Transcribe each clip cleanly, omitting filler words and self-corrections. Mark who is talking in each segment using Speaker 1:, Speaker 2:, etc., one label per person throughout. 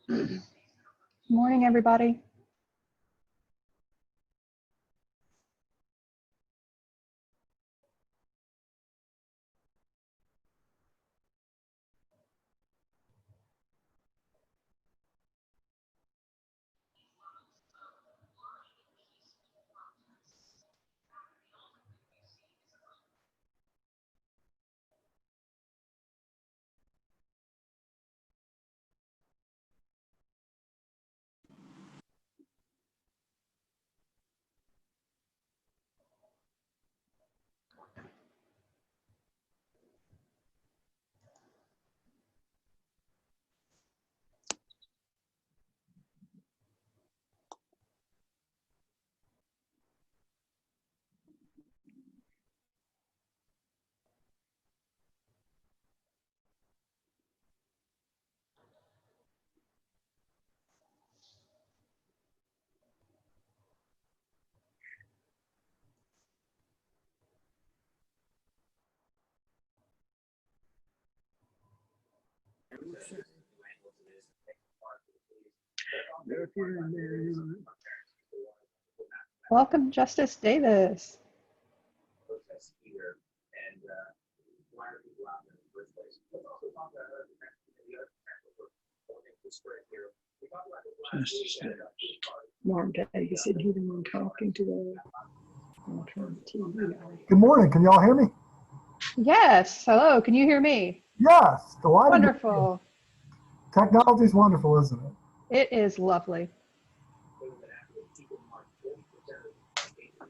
Speaker 1: Good morning, everybody. Welcome, Justice Davis.
Speaker 2: Mark Davis, said he the one talking to the TV guy.
Speaker 3: Good morning. Can y'all hear me?
Speaker 1: Yes. Hello. Can you hear me?
Speaker 3: Yes. Delighted.
Speaker 1: Wonderful.
Speaker 3: Technology is wonderful, isn't it?
Speaker 1: It is lovely.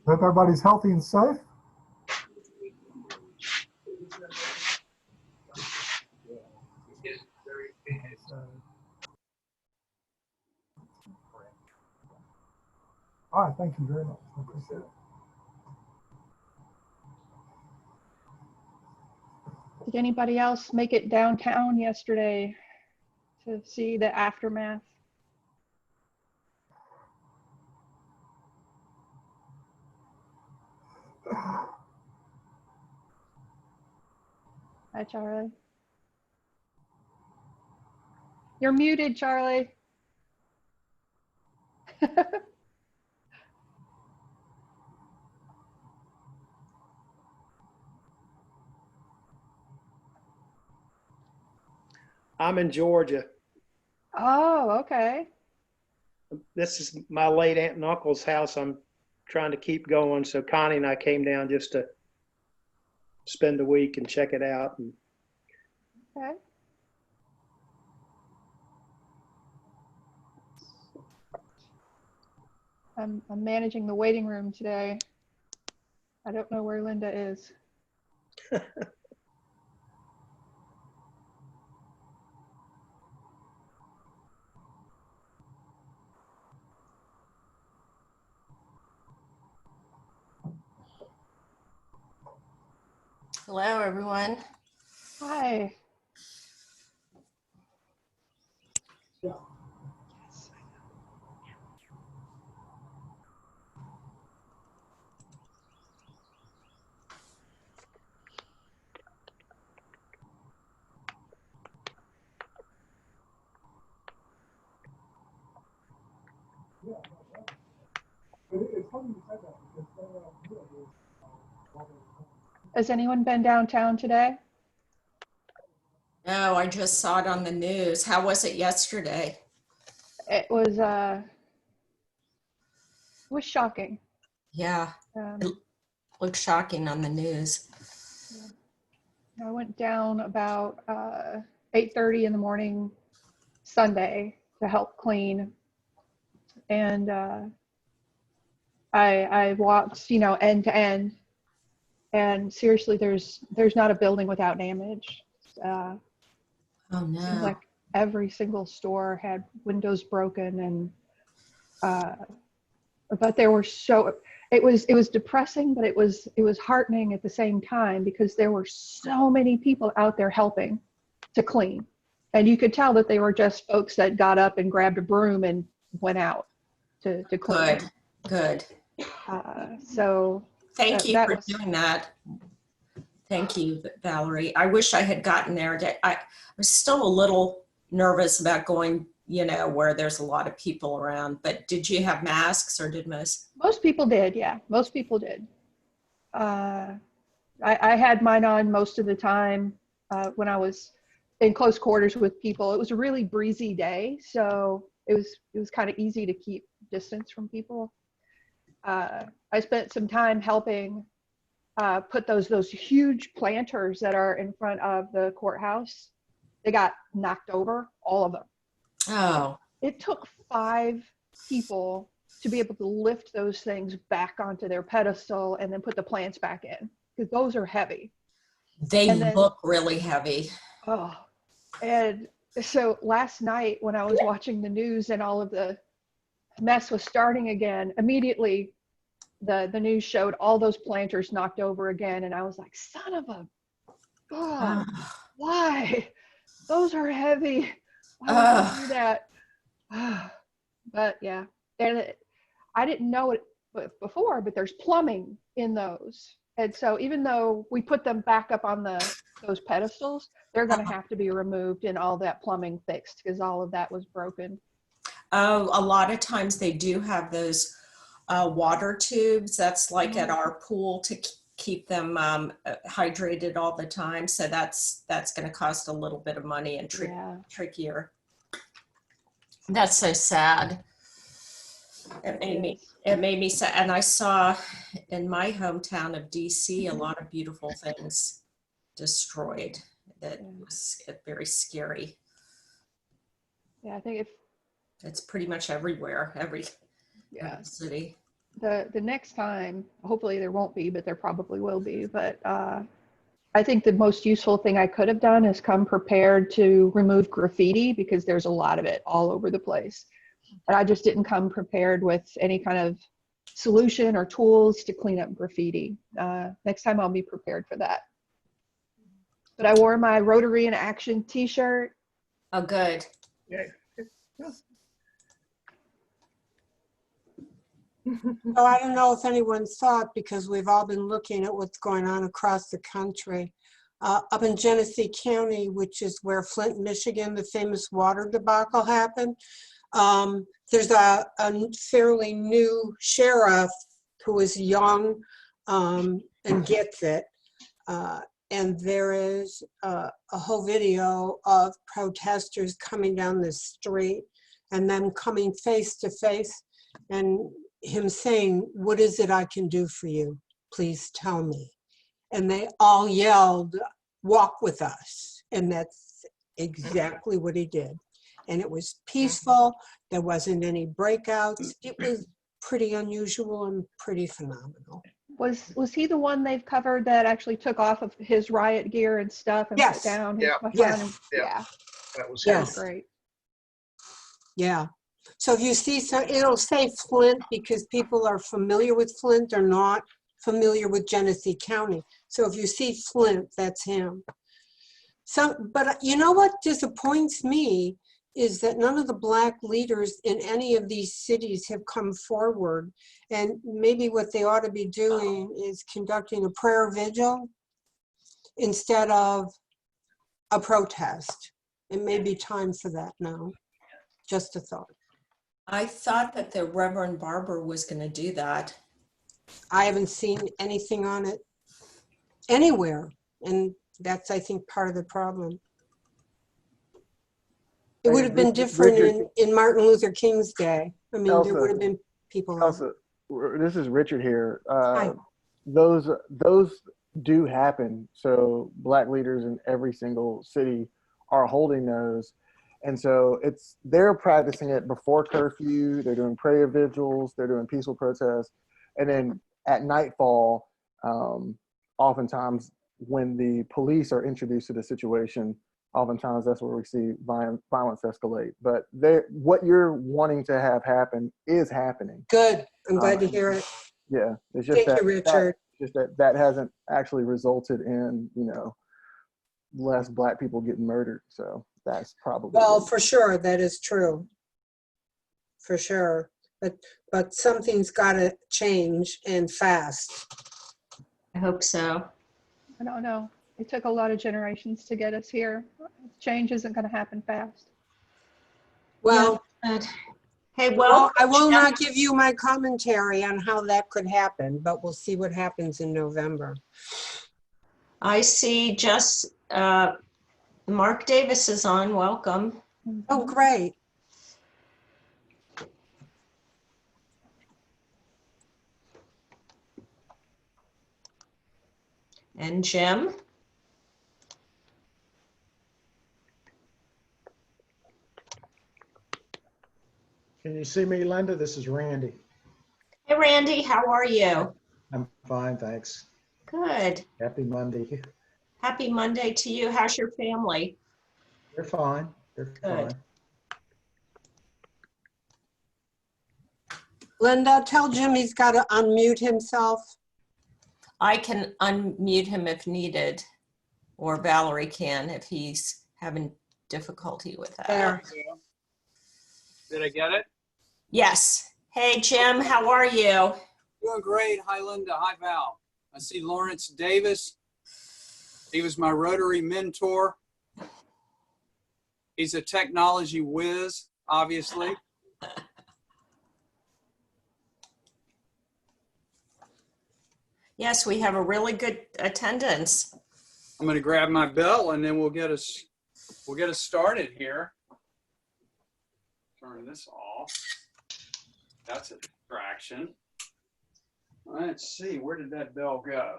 Speaker 3: Hope everybody's healthy and safe. All right. Thank you very much. I appreciate it.
Speaker 1: Did anybody else make it downtown yesterday to see the aftermath? Hi, Charlie. You're muted, Charlie.
Speaker 4: I'm in Georgia.
Speaker 1: Oh, okay.
Speaker 4: This is my late aunt and uncle's house. I'm trying to keep going. So Connie and I came down just to spend a week and check it out.
Speaker 1: Okay. I'm managing the waiting room today. I don't know where Linda is.
Speaker 5: Hello, everyone.
Speaker 1: Hi. Has anyone been downtown today?
Speaker 5: No, I just saw it on the news. How was it yesterday?
Speaker 1: It was shocking.
Speaker 5: Yeah, it looked shocking on the news.
Speaker 1: I went down about 8:30 in the morning Sunday to help clean, and I walked, end to end, and seriously, there's not a building without damage.
Speaker 5: Oh no!
Speaker 1: Seems like every single store had windows broken, and but there were it was depressing, but it was heartening at the same time, because there were so many people out there helping to clean, and you could tell that they were just folks that got up and grabbed a broom and went out to clean.
Speaker 5: Good.
Speaker 1: So
Speaker 5: thank you for
Speaker 1: was
Speaker 5: doing that. Thank you, Valerie. I wish I had gotten there. I was still a little nervous about going you know, where there's a lot of people around. But did you have masks or did most?
Speaker 1: Most people did, yeah. Most people did. I had mine on most of the time when I was in close quarters with people. It was a really breezy day, so it was kind of easy to keep distance from people. I spent some time helping put those huge planters that are in front of the courthouse. They got knocked over, all of them.
Speaker 5: Oh,
Speaker 1: It took 5 people to be able to lift those things back onto their pedestal and then put the plants back in, because those are heavy.
Speaker 5: they
Speaker 1: And then,
Speaker 5: look really heavy.
Speaker 1: oh, and so last night when I was watching the news and all of the mess was starting again, immediately the news showed all those planters knocked over again. And I was like, son of a, oh, why? Those are heavy. Why would you do that? But yeah, and I didn't know it before, but there's plumbing in those. And so even though we put them back up on those pedestals, they're going to have to be removed and all that plumbing fixed, because all of that was broken.
Speaker 5: Oh, a lot of times they do have those water tubes. That's like at our pool to keep them hydrated all the time. So that's going to cost a little bit of money and trickier. That's so sad. It made me sad. And I saw in my hometown of DC a lot of beautiful things destroyed. That was very scary.
Speaker 1: Yeah, I think
Speaker 5: it's pretty much everywhere, every city.
Speaker 1: The next time, hopefully there won't be, but there probably will be. But I think the most useful thing I could have done is come prepared to remove graffiti, because there's a lot of it all over the place. And I just didn't come prepared with any kind of solution or tools to clean up graffiti. Next time I'll be prepared for that. But I wore my Rotary in Action t-shirt.
Speaker 5: Oh, good.
Speaker 2: Yeah.
Speaker 6: So I don't know if anyone saw it, because we've all been looking at what's going on across the country. Up in Genesee County, which is where Flint, Michigan, the famous water debacle happened, there's a fairly new sheriff who is young and gets it. And there is a whole video of protesters coming down the street and them coming face to face and him saying, "What is it I can do for you? Please tell me." And they all yelled, "Walk with us." And that's exactly what he did. And it was peaceful. There wasn't any breakouts. It was pretty unusual and pretty phenomenal.
Speaker 1: Was he the one they've covered that actually took off of his riot gear and stuff and put down his weapon?
Speaker 6: Yes.
Speaker 1: Yeah.
Speaker 3: That was
Speaker 6: Yes.
Speaker 1: Great.
Speaker 6: Yeah. So if you see, so it'll say Flint, because people are familiar with Flint or not familiar with Genesee County. So if you see Flint, that's him. So, but you know what disappoints me is that none of the Black leaders in any of these cities have come forward. And maybe what they ought to be doing is conducting a prayer vigil instead of a protest. It may be time for that now. Just a thought.
Speaker 5: I thought that the Reverend Barber was going to do that.
Speaker 6: I haven't seen anything on it anywhere. And that's, I think, part of the problem. It would have been different in Martin Luther King's day. I mean, there would have been people.
Speaker 7: This is Richard here.
Speaker 6: Hi.
Speaker 7: Those do happen. So Black leaders in every single city are holding those. And so they're practicing it before curfew. They're doing prayer vigils. They're doing peaceful protests. And then at nightfall, oftentimes when the police are introduced to the situation, oftentimes that's where we see violence escalate. But what you're wanting to have happen is happening.
Speaker 6: Good. I'm glad to hear it.
Speaker 7: Yeah. It's just
Speaker 6: Thank you, Richard.
Speaker 7: that hasn't actually resulted in, less Black people getting murdered. So that's probably.
Speaker 6: Well, for sure, that is true. For sure. But something's got to change, and fast.
Speaker 5: I hope so.
Speaker 1: I don't know. It took a lot of generations to get us here. Change isn't going to happen fast.
Speaker 6: Well,
Speaker 5: Good. Hey, well,
Speaker 6: I will not give you my commentary on how that could happen, but we'll see what happens in November.
Speaker 5: I see just Mark Davis is on. Welcome.
Speaker 6: Oh, great.
Speaker 5: And Jim.
Speaker 3: Can you see me, Linda? This is Randy.
Speaker 5: Hey, Randy, how are you?
Speaker 3: I'm fine, thanks.
Speaker 5: Good.
Speaker 3: Happy Monday.
Speaker 5: Happy Monday to you. How's your family?
Speaker 3: They're fine. They're
Speaker 5: Good.
Speaker 3: fine.
Speaker 6: Linda, tell Jim he's got to unmute himself.
Speaker 5: I can unmute him if needed, or Valerie can if he's having difficulty with that.
Speaker 6: There.
Speaker 8: Did I get it?
Speaker 5: Yes. Hey, Jim, how are you?
Speaker 8: Doing great. Hi, Linda. Hi, Val. I see Lawrence Davis. He was my Rotary mentor. He's a technology whiz, obviously.
Speaker 5: Yes, we have a really good attendance.
Speaker 8: I'm going to grab my bell and then we'll get us started here. Turn this off. That's a distraction. Let's see, where did that bell go?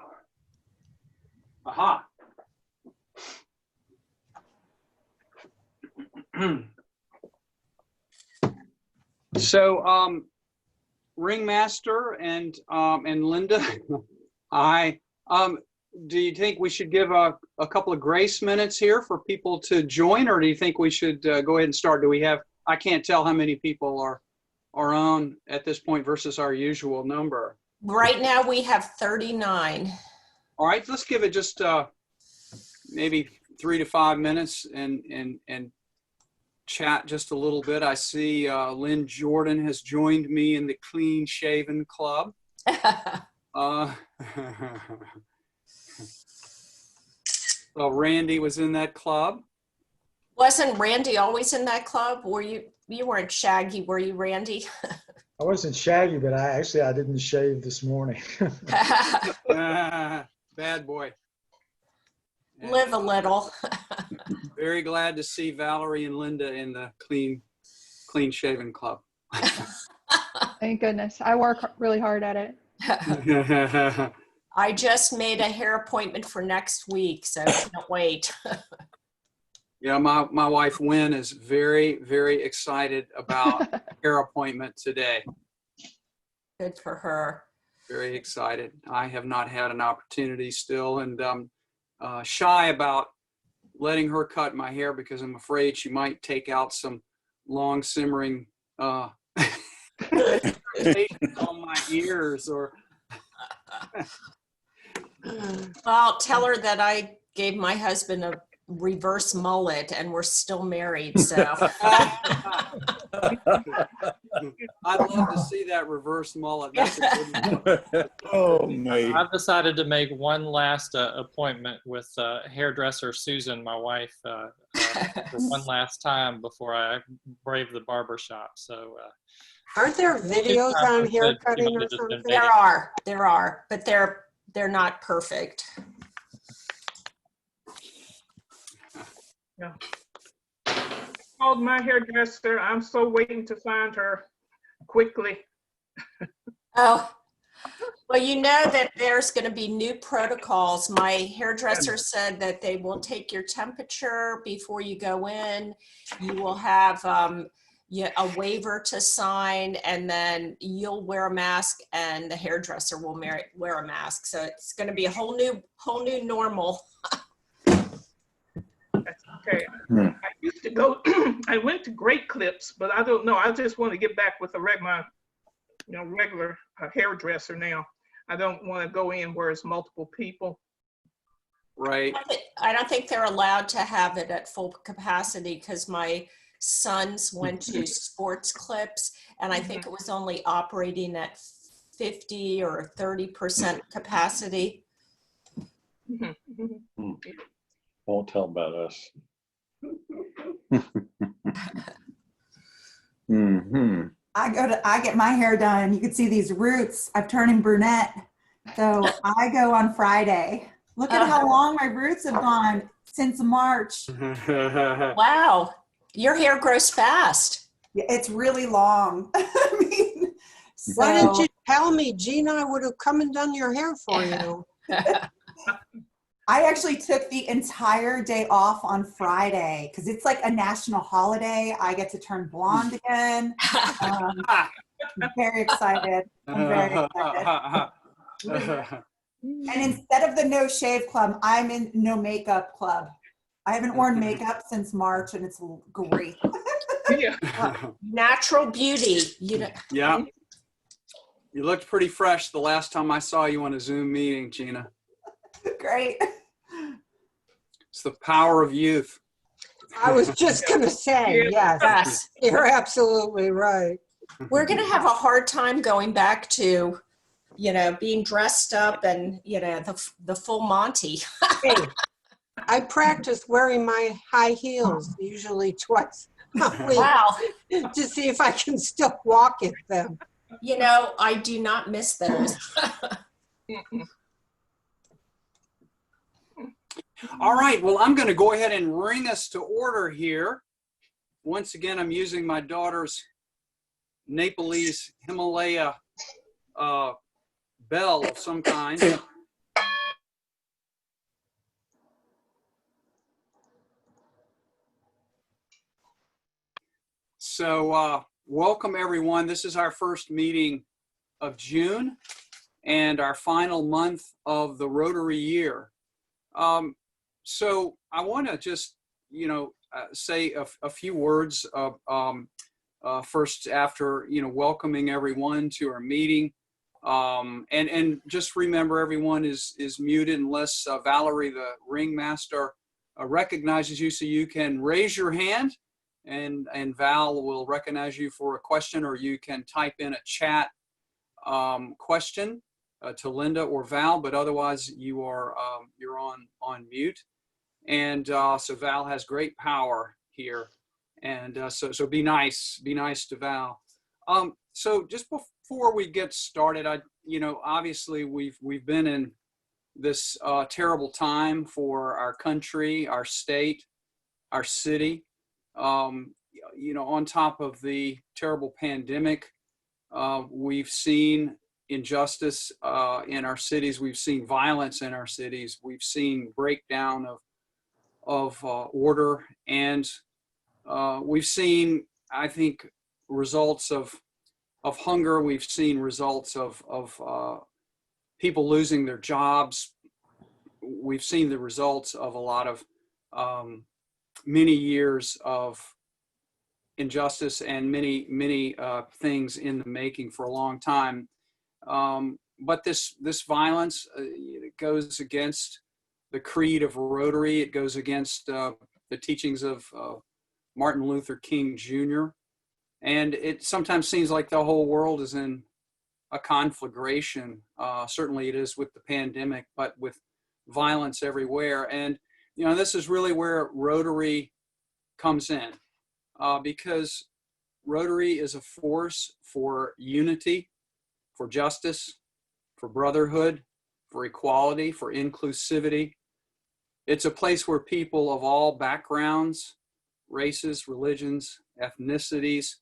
Speaker 8: Aha. So, Ringmaster and Linda, do you think we should give a couple of grace minutes here for people to join, or do you think we should go ahead and start? Do we have? I can't tell how many people are on at this point versus our usual number.
Speaker 5: Right now we have 39.
Speaker 8: All right, let's give it just maybe 3 to 5 minutes and chat just a little bit. I see Lynn Jordan has joined me in the Clean Shaven Club. So Randy was in that club.
Speaker 5: Wasn't Randy always in that club? Were you weren't Shaggy, were you, Randy?
Speaker 3: I wasn't shaggy, but I didn't shave this morning.
Speaker 8: Bad boy.
Speaker 5: Live a little.
Speaker 8: Very glad to see Valerie and Linda in the Clean Shaven Club.
Speaker 1: Thank goodness. I work really hard at it.
Speaker 5: I just made a hair appointment for next week, so can't wait.
Speaker 8: Yeah, my wife Wynn is very, very excited about hair appointment today.
Speaker 5: Good for her.
Speaker 8: Very excited. I have not had an opportunity still, and shy about letting her cut my hair because I'm afraid she might take out some long simmering on my ears or.
Speaker 5: Well, tell her that I gave my husband a reverse mullet and we're still married, so.
Speaker 8: I'd love to see that reverse mullet. That's a good one.
Speaker 9: Oh, me.
Speaker 10: I've decided to make one last appointment with hairdresser Susan, my wife, for one last time before I brave the barber shop. So,
Speaker 6: Aren't there videos on hair cutting or something?
Speaker 5: There are, but they're not perfect.
Speaker 11: Yeah. Called my hairdresser. I'm still waiting to find her quickly.
Speaker 5: Oh, well, you know that there's going to be new protocols. My hairdresser said that they will take your temperature before you go in. You will have a waiver to sign, and then you'll wear a mask, and the hairdresser will wear a mask. So it's going to be a whole new normal.
Speaker 11: That's okay. I used to go. I went to Great Clips, but I don't know. I just want to get back with a regular hairdresser now. I don't want to go in where it's multiple people.
Speaker 8: Right.
Speaker 5: I don't think they're allowed to have it at full capacity because my sons went to Sports Clips, and I think it was only operating at 50 or 30% capacity.
Speaker 9: Won't tell about us. Mm-hmm.
Speaker 12: I get my hair done. You can see these roots. I'm turning brunette. So I go on Friday. Look at how long my roots have gone since March.
Speaker 5: Wow. Your hair grows fast.
Speaker 12: It's really long. I mean,
Speaker 6: Why didn't
Speaker 12: so
Speaker 6: you tell me? Gina, I would have come and done your hair for you.
Speaker 12: I actually took the entire day off on Friday because it's like a national holiday. I get to turn blonde again. I'm very excited. I'm very excited. And instead of the no shave club, I'm in no makeup club. I haven't worn makeup since March and it's great.
Speaker 11: Yeah.
Speaker 5: Natural beauty. You know.
Speaker 8: Yeah. You looked pretty fresh the last time I saw you on a Zoom meeting, Gina.
Speaker 12: Great.
Speaker 8: It's the power of youth.
Speaker 6: I was just going to say, yes,
Speaker 5: Yes.
Speaker 6: you're absolutely right.
Speaker 5: We're going to have a hard time going back to, being dressed up and, the full Monty.
Speaker 6: Hey, I practice wearing my high heels usually twice a week
Speaker 5: Wow.
Speaker 6: to see if I can still walk in them.
Speaker 5: I do not miss those.
Speaker 8: All right, well, I'm going to go ahead and ring us to order here. Once again, I'm using my daughter's Nepalese Himalaya bell of some kind. So welcome, everyone. This is our first meeting of June and our final month of the Rotary year. So I want to just, say a few words first after, welcoming everyone to our meeting. And just remember, everyone is muted unless Valerie, the ringmaster, recognizes you, so you can raise your hand and Val will recognize you for a question, or you can type in a chat question to Linda or Val, but otherwise you are you're on mute. And so Val has great power here, and so be nice to Val. So just before we get started, obviously we've been in this terrible time for our country, our state, our city. On top of the terrible pandemic, we've seen injustice in our cities. We've seen violence in our cities. We've seen breakdown of order, and we've seen, I think, results of hunger. We've seen results of people losing their jobs. We've seen the results of a lot of many years of injustice and many things in the making for a long time. But this violence goes against the creed of Rotary. It goes against the teachings of Martin Luther King Jr. And it sometimes seems like the whole world is in a conflagration. Certainly it is with the pandemic, but with violence everywhere. And this is really where Rotary comes in, because Rotary is a force for unity, for justice, for brotherhood, for equality, for inclusivity. It's a place where people of all backgrounds, races, religions, ethnicities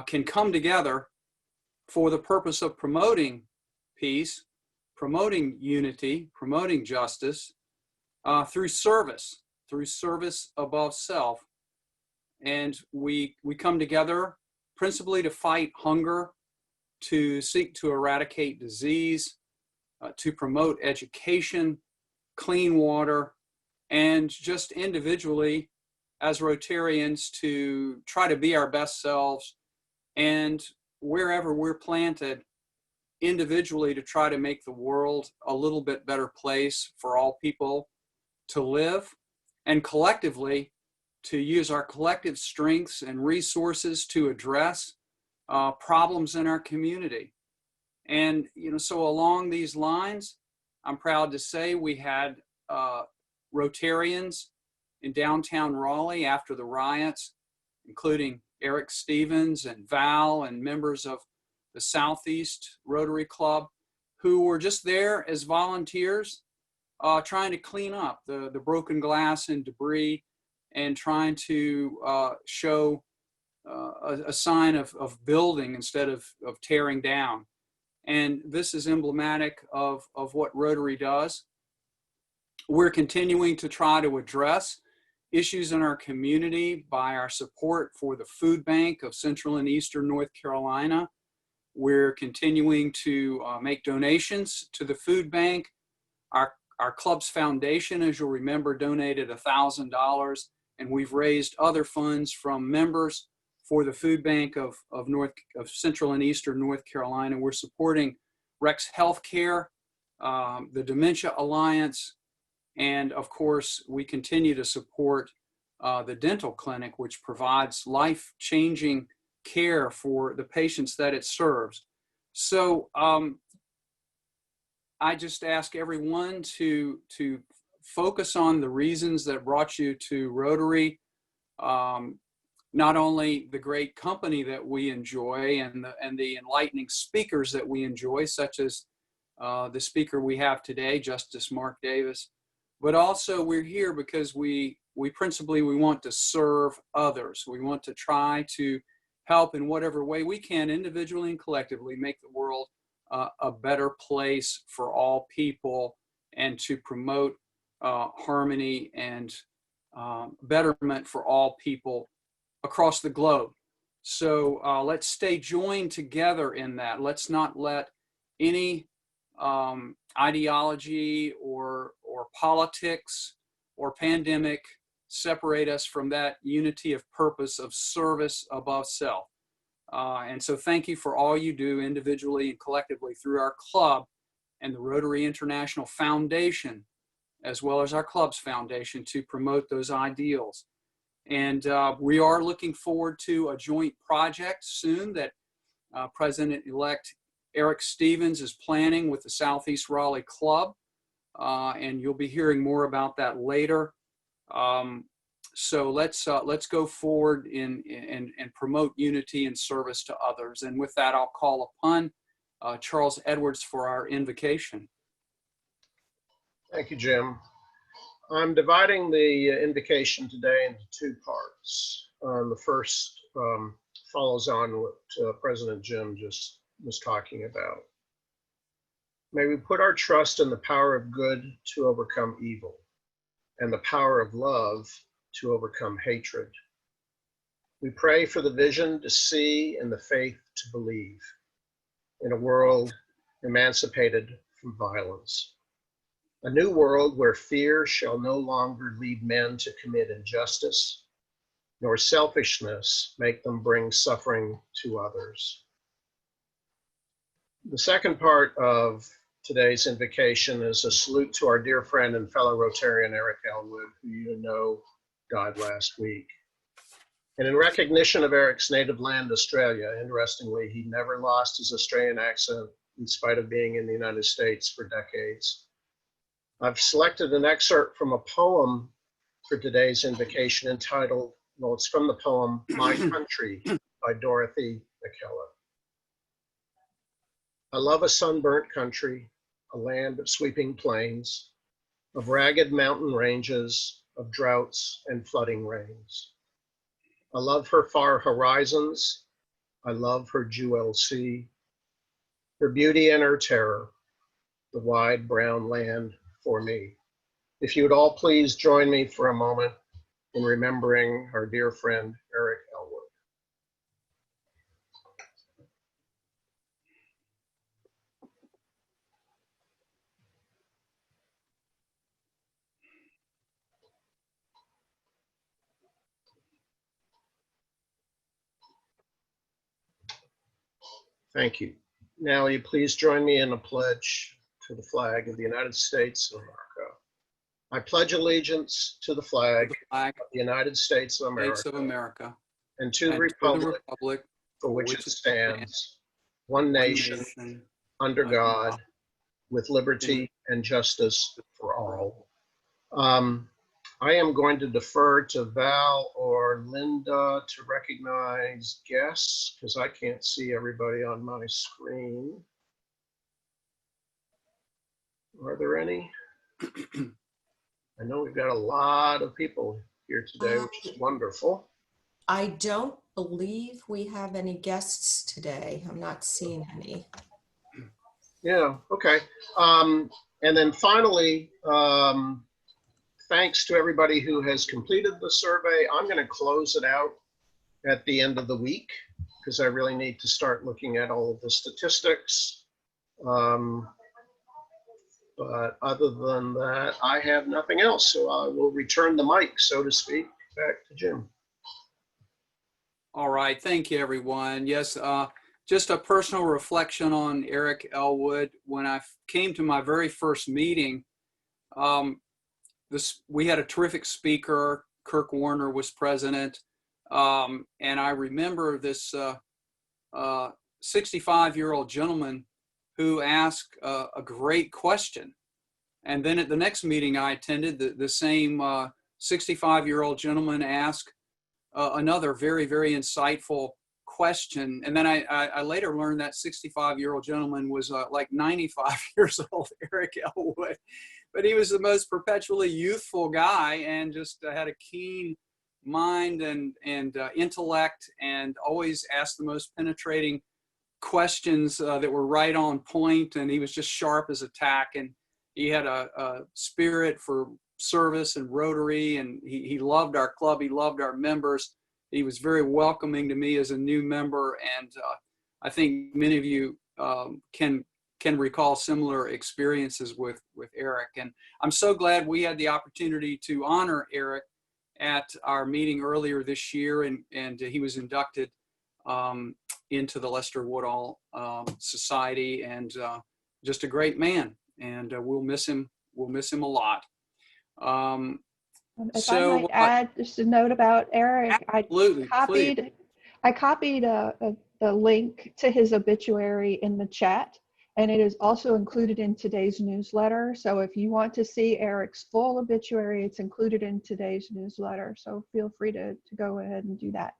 Speaker 8: can come together for the purpose of promoting peace, promoting unity, promoting justice, through service above self. And we come together principally to fight hunger, to seek to eradicate disease, to promote education, clean water, and just individually as Rotarians to try to be our best selves, and wherever we're planted, individually to try to make the world a little bit better place for all people to live, and collectively to use our collective strengths and resources to address problems in our community. And so along these lines, I'm proud to say we had Rotarians in downtown Raleigh after the riots, including Eric Stevens and Val and members of the Southeast Rotary Club who were just there as volunteers, trying to clean up the broken glass and debris and trying to show a sign of building instead of tearing down. And this is emblematic of what Rotary does. We're continuing to try to address issues in our community by our support for the Food Bank of Central and Eastern North Carolina. We're continuing to make donations to the food bank. Our club's foundation, as you'll remember, donated $1,000, and we've raised other funds from members for the food bank of Central and Eastern North Carolina. We're supporting Rex Healthcare, the Dementia Alliance, and of course, we continue to support the dental clinic, which provides life-changing care for the patients that it serves. So I just ask everyone to focus on the reasons that brought you to Rotary, not only the great company that we enjoy and the enlightening speakers that we enjoy, such as the speaker we have today, Justice Mark Davis, but also we're here because we principally want to serve others. We want to try to help in whatever way we can, individually and collectively, make the world a better place for all people and to promote harmony and betterment for all people across the globe. So let's stay joined together in that. Let's not let any ideology or politics or pandemic separate us from that unity of purpose of service above self. And so thank you for all you do individually and collectively through our club and the Rotary International Foundation, as well as our club's foundation, to promote those ideals. And we are looking forward to a joint project soon that President-elect Eric Stevens is planning with the Southeast Raleigh Club. And you'll be hearing more about that later. So let's go forward and promote unity and service to others. And with that, I'll call upon Charles Edwards for our invocation.
Speaker 9: Thank you, Jim. I'm dividing the invocation today into two parts. The first follows on what President Jim just was talking about. May we put our trust in the power of good to overcome evil and the power of love to overcome hatred. We pray for the vision to see and the faith to believe in a world emancipated from violence. A new world where fear shall no longer lead men to commit injustice, nor selfishness make them bring suffering to others. The second part of today's invocation is a salute to our dear friend and fellow Rotarian Eric Elwood, who you know died last week. And in recognition of Eric's native land, Australia, interestingly, he never lost his Australian accent in spite of being in the United States for decades. I've selected an excerpt from a poem for today's invocation entitled, well, it's from the poem My Country by Dorothy McKellar. I love a sunburnt country, a land of sweeping plains, of ragged mountain ranges, of droughts and flooding rains. I love her far horizons. I love her jewel sea, her beauty and her terror, the wide brown land for me. If you would all please join me for a moment in remembering our dear friend, Eric Elwood. Thank you. Now, will you please join me in a pledge to the flag of the United States of America. I pledge allegiance to the flag of the United States of America, and to the republic for which it stands, one nation, under God, with liberty and justice for all. I am going to defer to Val or Linda to recognize guests because I can't see everybody on my screen. Are there any? I know we've got a lot of people here today, which is wonderful.
Speaker 5: I don't believe we have any guests today. I'm not seeing any.
Speaker 9: Yeah, okay. And then finally, thanks to everybody who has completed the survey. I'm going to close it out at the end of the week because I really need to start looking at all of the statistics. But other than that, I have nothing else. So I will return the mic, so to speak, back to Jim.
Speaker 8: All right, thank you, everyone. Yes, just a personal reflection on Eric Elwood. When I came to my very first meeting, we had a terrific speaker. Kirk Warner was president, and I remember this 65-year-old gentleman who asked a great question. And then at the next meeting I attended, the same 65-year-old gentleman asked another very, very insightful question. And then I later learned that 65-year-old gentleman was like 95 years old, Eric Elwood. But he was the most perpetually youthful guy and just had a keen mind and intellect, and always asked the most penetrating questions that were right on point. And he was just sharp as a tack, and he had a spirit for service and Rotary, and he loved our club. He loved our members. He was very welcoming to me as a new member, and I think many of you can recall similar experiences with Eric. And I'm so glad we had the opportunity to honor Eric at our meeting earlier this year, and he was inducted into the Lester Woodall Society, and just a great man, and we'll miss him. We'll miss him a lot.
Speaker 1: If I might add just a note about Eric, I copied the link to his obituary in the chat, and it is also included in today's newsletter. So if you want to see Eric's full obituary, it's included in today's newsletter. So feel free to go ahead and do that.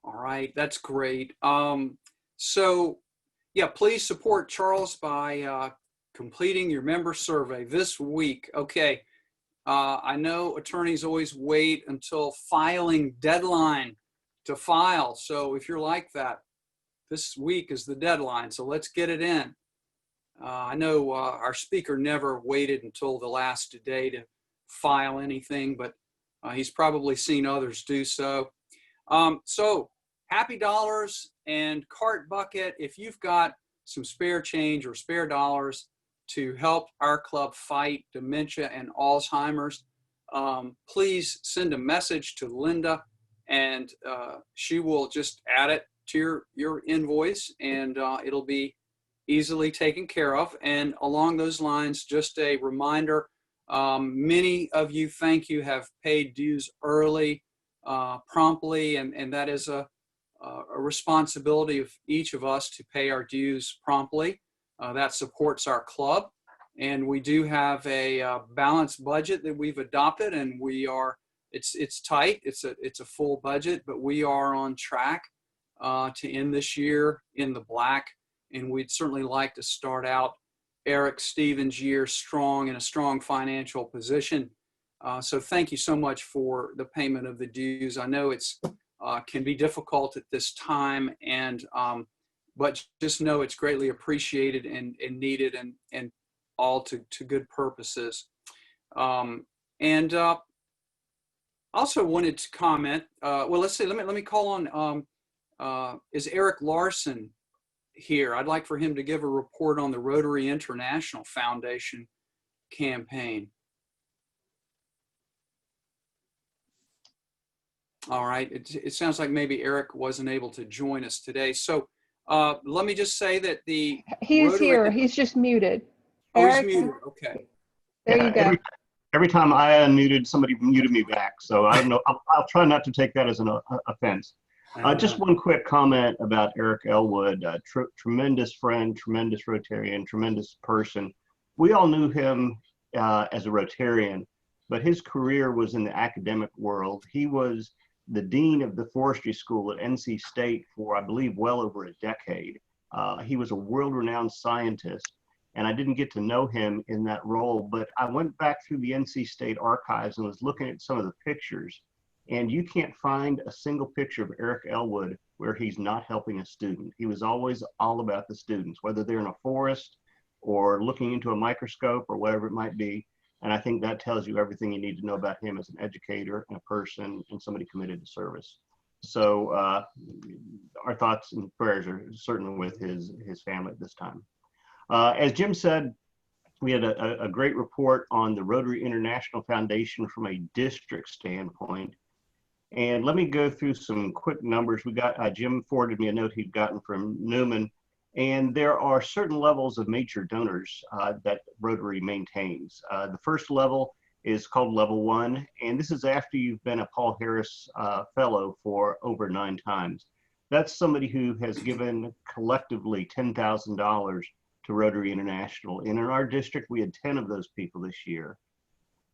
Speaker 8: All right, that's great. So yeah, please support Charles by completing your member survey this week. Okay, I know attorneys always wait until filing deadline to file. So if you're like that, this week is the deadline. So let's get it in. I know our speaker never waited until the last day to file anything, but he's probably seen others do so. So Happy Dollars and Cart Bucket, if you've got some spare change or spare dollars to help our club fight dementia and Alzheimer's, please send a message to Linda, and she will just add it to your invoice, and it'll be easily taken care of. And along those lines, just a reminder, many of you, thank you, have paid dues early, promptly, and that is a responsibility of each of us to pay our dues promptly. That supports our club, and we do have a balanced budget that we've adopted, and we are it's tight. It's a full budget, but we are on track to end this year in the black, and we'd certainly like to start out Eric Stevens' year strong, in a strong financial position. So thank you so much for the payment of the dues. I know it's can be difficult at this time, and but just know it's greatly appreciated and needed, and all to good purposes. And also wanted to comment. Well, let's see. Let me call on. Is Eric Larson here? I'd like for him to give a report on the Rotary International Foundation campaign. All right. It sounds like maybe Eric wasn't able to join us today. So let me just say that the
Speaker 1: He is
Speaker 8: Rotary,
Speaker 1: here. He's just muted.
Speaker 8: Oh,
Speaker 1: Eric,
Speaker 8: he's muted. Okay.
Speaker 1: there you go.
Speaker 13: Every time I unmuted, somebody muted me back. So I don't know. I'll try not to take that as an offense. Just one quick comment about Eric Elwood. Tremendous friend, tremendous Rotarian, tremendous person. We all knew him as a Rotarian, but his career was in the academic world. He was the dean of the forestry school at NC State for, I believe, well over a decade. He was a world-renowned scientist, and I didn't get to know him in that role, but I went back through the NC State archives and was looking at some of the pictures, and you can't find a single picture of Eric Elwood where he's not helping a student. He was always all about the students, whether they're in a forest or looking into a microscope or whatever it might be. And I think that tells you everything you need to know about him as an educator and a person and somebody committed to service. So our thoughts and prayers are certainly with his family at this time. As Jim said, we had a great report on the Rotary International Foundation from a district standpoint. And let me go through some quick numbers. We got, Jim forwarded me a note he'd gotten from Newman. And there are certain levels of major donors that Rotary maintains. The first level is called level 1, and this is after you've been a Paul Harris Fellow for over 9 times. That's somebody who has given collectively $10,000 to Rotary International. And in our district, we had 10 of those people this year.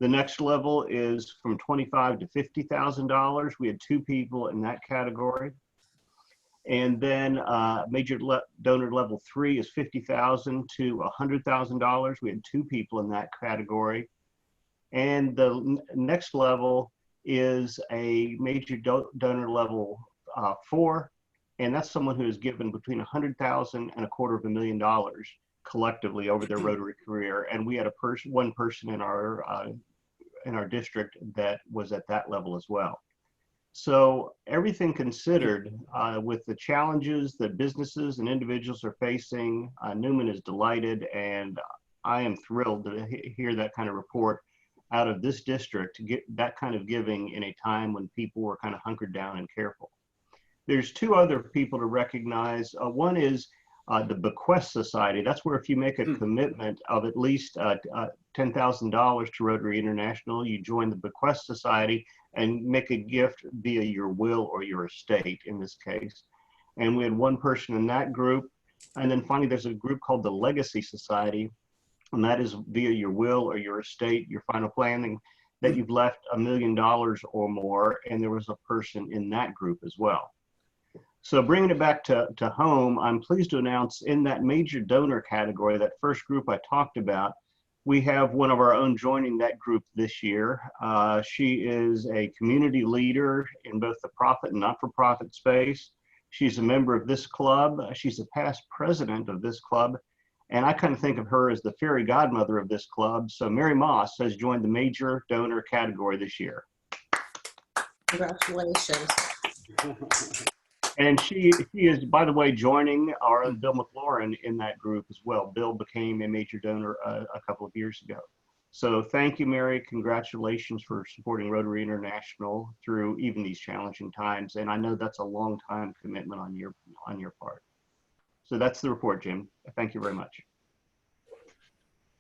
Speaker 13: The next level is from $25,000 to $50,000. We had 2 people in that category. And then major donor level 3 is $50,000 to $100,000. We had 2 people in that category. And the next level is a major donor level 4, and that's someone who has given between $100,000 and $250,000 collectively over their Rotary career. And we had one person in our district that was at that level as well. So everything considered, with the challenges that businesses and individuals are facing, Newman is delighted, and I am thrilled to hear that kind of report out of this district, to get that kind of giving in a time when people were kind of hunkered down and careful. There's 2 other people to recognize. One is the Bequest Society. That's where if you make a commitment of at least $10,000 to Rotary International, you join the Bequest Society and make a gift via your will or your estate in this case. And we had 1 person in that group. And then finally, there's a group called the Legacy Society, and that is via your will or your estate, your final planning, that you've left $1 million or more. And there was a person in that group as well. So bringing it back to home, I'm pleased to announce in that major donor category, that first group I talked about, we have one of our own joining that group this year. She is a community leader in both the profit and not-for-profit space. She's a member of this club. She's a past president of this club. And I kind of think of her as the fairy godmother of this club. So Mary Moss has joined the major donor category this year.
Speaker 5: Congratulations.
Speaker 13: And she is, by the way, joining our own Bill McLaurin in that group as well. Bill became a major donor a couple of years ago. So thank you, Mary. Congratulations for supporting Rotary International through even these challenging times. And I know that's a long time commitment on your part. So that's the report, Jim. Thank you very much.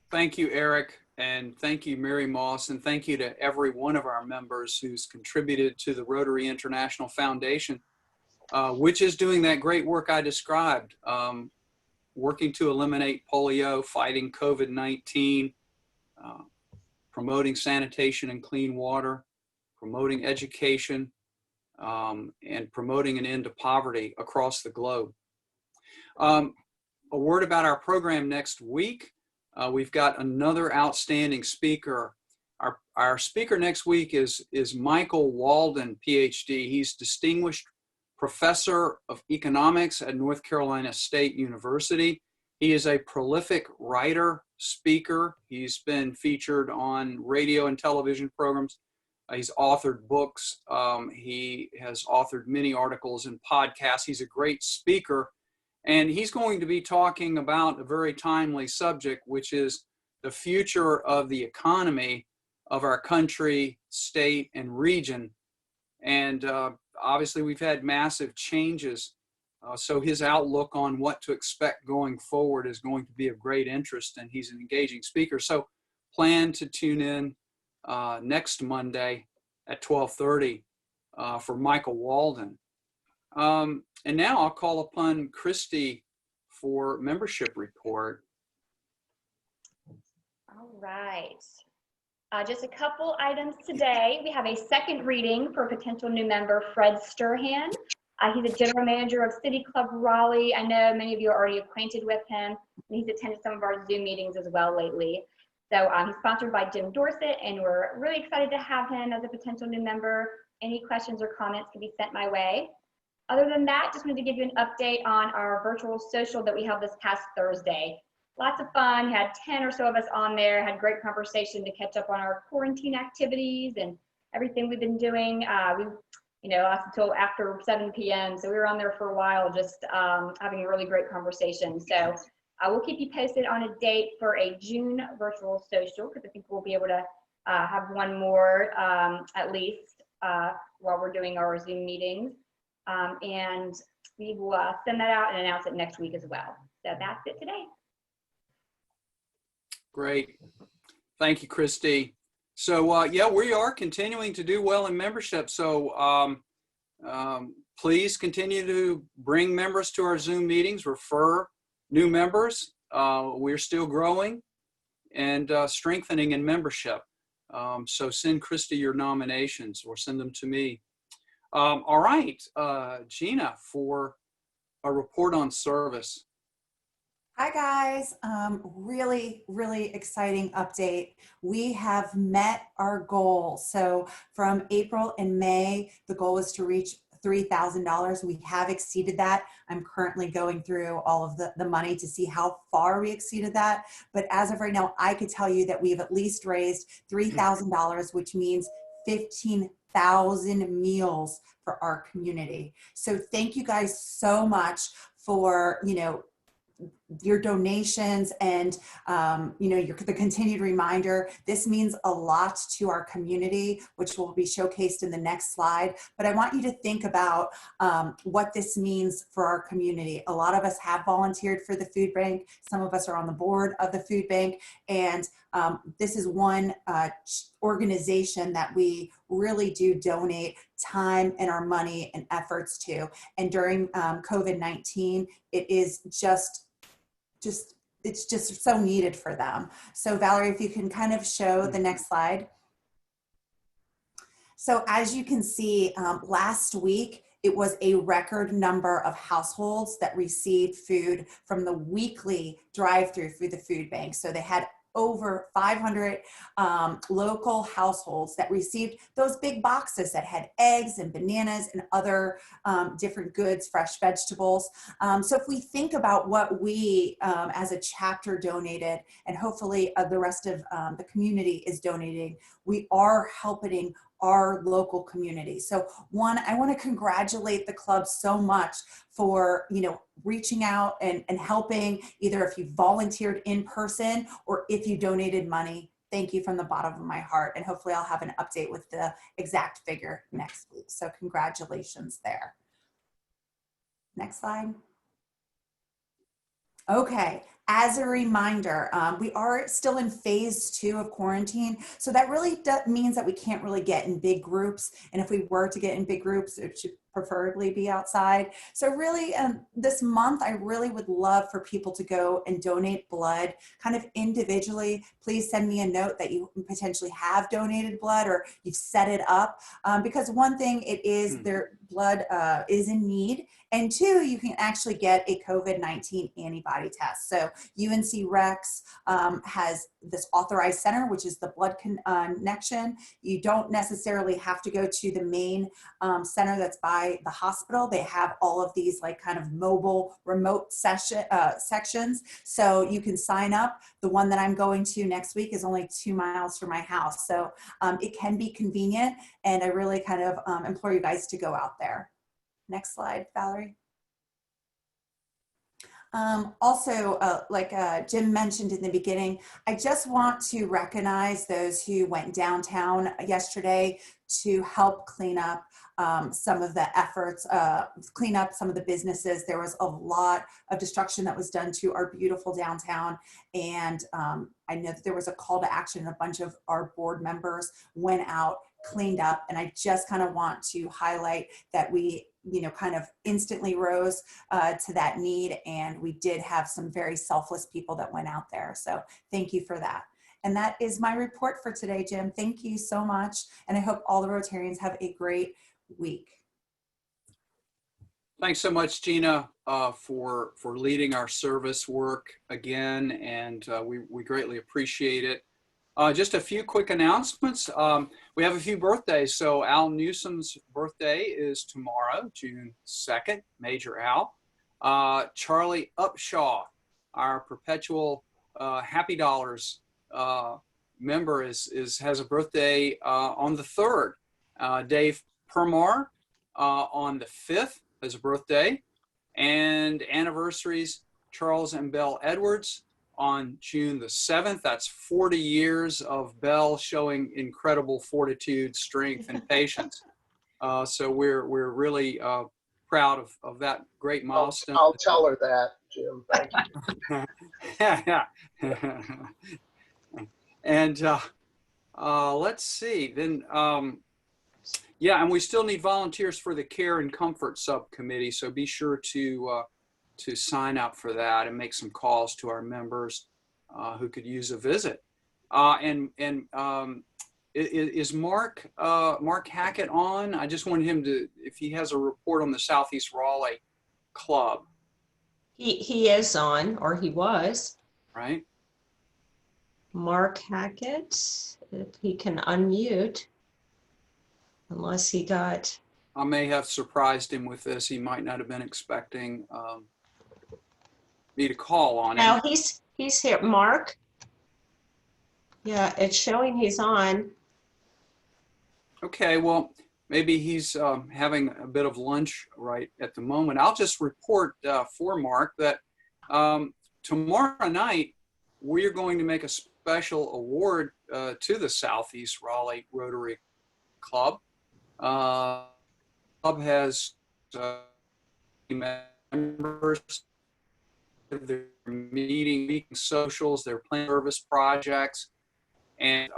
Speaker 8: Thank you, Eric. And thank you, Mary Moss. And thank you to every one of our members who's contributed to the Rotary International Foundation, which is doing that great work I described, working to eliminate polio, fighting COVID-19, promoting sanitation and clean water, promoting education, and promoting an end to poverty across the globe. A word about our program next week. We've got another outstanding speaker. Our speaker next week is Michael Walden, PhD. He's Distinguished Professor of Economics at North Carolina State University. He is a prolific writer, speaker. He's been featured on radio and television programs. He's authored books. He has authored many articles and podcasts. He's a great speaker. And he's going to be talking about a very timely subject, which is the future of the economy of our country, state, and region. And obviously, we've had massive changes. So his outlook on what to expect going forward is going to be of great interest, and he's an engaging speaker. So plan to tune in next Monday at 12:30 for Michael Walden. And now I'll call upon Christy for membership report.
Speaker 14: All right. Just a couple items today. We have a second reading for potential new member Fred Sturhan. He's a general manager of City Club Raleigh. I know many of you are already acquainted with him, and he's attended some of our Zoom meetings as well lately. So he's sponsored by Jim Dorsett, and we're really excited to have him as a potential new member. Any questions or comments can be sent my way. Other than that, just wanted to give you an update on our virtual social that we held this past Thursday. Lots of fun, had 10 or so of us on there, had great conversation to catch up on our quarantine activities and everything we've been doing. We lasted until after 7 p.m. So we were on there for a while, just having a really great conversation. So we'll keep you posted on a date for a June virtual social, because I think we'll be able to have one more at least while we're doing our Zoom meetings. And we will send that out and announce it next week as well. So that's it today.
Speaker 8: Great. Thank you, Christy. So yeah, we are continuing to do well in membership. So please continue to bring members to our Zoom meetings, refer new members. We're still growing and strengthening in membership. So send Christy your nominations or send them to me. All right, Gina, for a report on service.
Speaker 12: Hi guys, really exciting update. We have met our goal. So from April and May, the goal was to reach $3,000. We have exceeded that. I'm currently going through all of the money to see how far we exceeded that. But as of right now, I could tell you that we've at least raised $3,000, which means 15,000 meals for our community. So thank you guys so much for, your donations and the continued reminder. This means a lot to our community, which will be showcased in the next slide. But I want you to think about what this means for our community. A lot of us have volunteered for the food bank. Some of us are on the board of the food bank. And this is one organization that we really do donate time and our money and efforts to. And during COVID-19, it is it's just so needed for them. So Valerie, if you can kind of show the next slide. So as you can see, last week, it was a record number of households that received food from the weekly drive-through through the food bank. So they had over 500 local households that received those big boxes that had eggs and bananas and other different goods, fresh vegetables. So if we think about what we as a chapter donated, and hopefully the rest of the community is donating, we are helping our local community. So one, I want to congratulate the club so much for, reaching out and helping, either if you volunteered in person or if you donated money. Thank you from the bottom of my heart. And hopefully I'll have an update with the exact figure next week. So congratulations there. Next slide. Okay, as a reminder, we are still in phase 2 of quarantine. So that really means that we can't really get in big groups. And if we were to get in big groups, it should preferably be outside. So really this month, I really would love for people to go and donate blood kind of individually. Please send me a note that you potentially have donated blood or you've set it up, because one thing it is their blood is in need. And 2, you can actually get a COVID-19 antibody test. So UNC Rex has this authorized center, which is the blood connection. You don't necessarily have to go to the main center that's by the hospital. They have all of these like kind of mobile remote sections. So you can sign up. The one that I'm going to next week is only 2 miles from my house. So it can be convenient. And I really kind of implore you guys to go out there. Next slide, Valerie. Also, like Jim mentioned in the beginning, I just want to recognize those who went downtown yesterday to help clean up some of the efforts, clean up some of the businesses. There was a lot of destruction that was done to our beautiful downtown. And I know that there was a call to action. A bunch of our board members went out, cleaned up, and I just kind of want to highlight that we kind of instantly rose to that need, and we did have some very selfless people that went out there. So thank you for that. And that is my report for today, Jim. Thank you so much. And I hope all the Rotarians have a great week.
Speaker 8: Thanks so much, Gina, for leading our service work again, and we greatly appreciate it. Just a few quick announcements. We have a few birthdays. So Al Newsom's birthday is tomorrow, June 2nd, Major Al. Charlie Upshaw, our perpetual Happy Dollars member, has a birthday on the 3rd. Dave Permar on the 5th is a birthday. And anniversaries, Charles and Belle Edwards on June the 7th. That's 40 years of Belle showing incredible fortitude, strength, and patience. So we're really proud of that great milestone.
Speaker 9: I'll tell her that, Jim. Thank you.
Speaker 8: And let's see, then, yeah, and we still need volunteers for the Care and Comfort Subcommittee, so be sure to sign up for that and make some calls to our members who could use a visit. Is Mark Hackett on? I just wanted him to, if he has a report on the Southeast Raleigh Club.
Speaker 5: He is on, or he was.
Speaker 8: Right.
Speaker 5: Mark Hackett, if he can unmute, unless he got.
Speaker 8: I may have surprised him with this. He might not have been expecting me to call on him.
Speaker 5: No, he's here. Mark. Yeah, it's showing he's on.
Speaker 8: Okay, well, maybe he's having a bit of lunch right at the moment. I'll just report for Mark that tomorrow night we're going to make a special award to the Southeast Raleigh Rotary Club. Club has members, their meeting socials, their plan service projects, and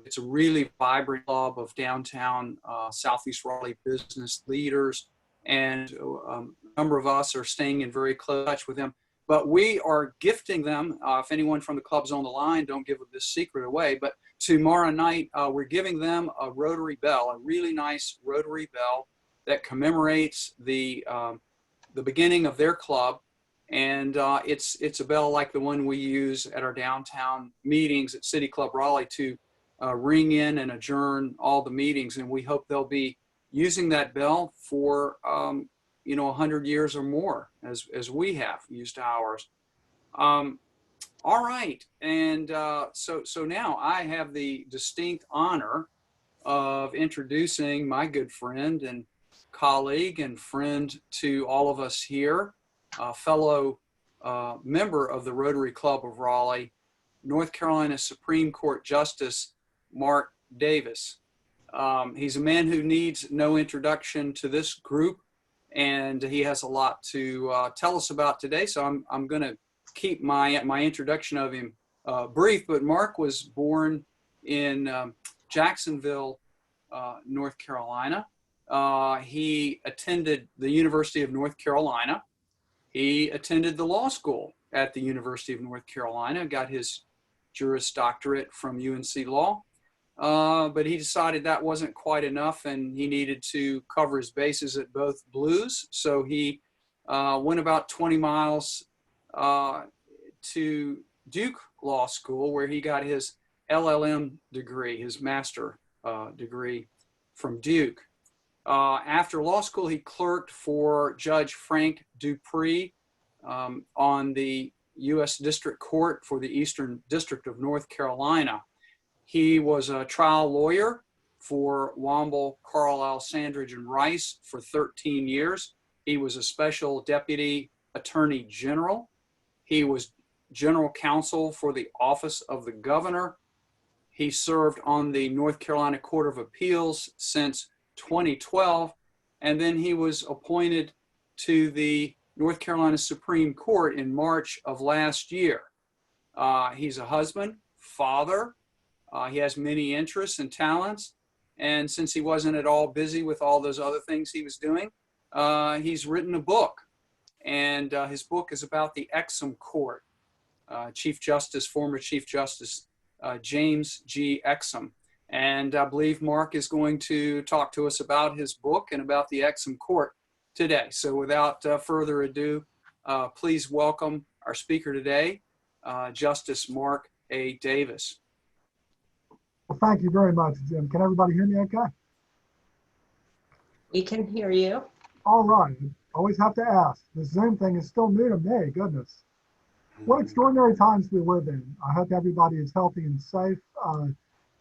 Speaker 8: it's a really vibrant club of downtown Southeast Raleigh business leaders, and a number of us are staying in very close touch with them. But we are gifting them, if anyone from the club's on the line, don't give this secret away, but tomorrow night we're giving them a Rotary bell, a really nice Rotary bell that commemorates the beginning of their club. And it's a bell like the one we use at our downtown meetings at City Club Raleigh to ring in and adjourn all the meetings. And we hope they'll be using that bell for 100 years or more, as we have used ours. All right, and so now I have the distinct honor of introducing my good friend and colleague and friend to all of us here, fellow member of the Rotary Club of Raleigh, North Carolina Supreme Court Justice Mark Davis. He's a man who needs no introduction to this group, and he has a lot to tell us about today. So I'm going to keep my introduction of him brief. But Mark was born in Jacksonville, North Carolina. He attended the University of North Carolina. He attended the law school at the University of North Carolina, got his Juris Doctorate from UNC Law, but he decided that wasn't quite enough and he needed to cover his bases at both Blues. So he went about 20 miles to Duke Law School, where he got his LLM degree, his master degree from Duke. After law school, he clerked for Judge Frank Dupree on the U.S. District Court for the Eastern District of North Carolina. He was a trial lawyer for Womble, Carlisle, Sandridge, and Rice for 13 years. He was a special deputy attorney general. He was general counsel for the Office of the Governor. He served on the North Carolina Court of Appeals since 2012, and then he was appointed to the North Carolina Supreme Court in March of last year. He's a husband, father. He has many interests and talents, and since he wasn't at all busy with all those other things he was doing, he's written a book, and his book is about the Exum Court. Former Chief Justice James G. Exum. And I believe Mark is going to talk to us about his book and about the Exum Court today. So without further ado, please welcome our speaker today, Justice Mark A. Davis.
Speaker 3: Well, thank you very much, Jim. Can everybody hear me okay?
Speaker 5: We can hear you.
Speaker 3: All right. Always have to ask. The Zoom thing is still new to me. Goodness. What extraordinary times we live in. I hope everybody is healthy and safe.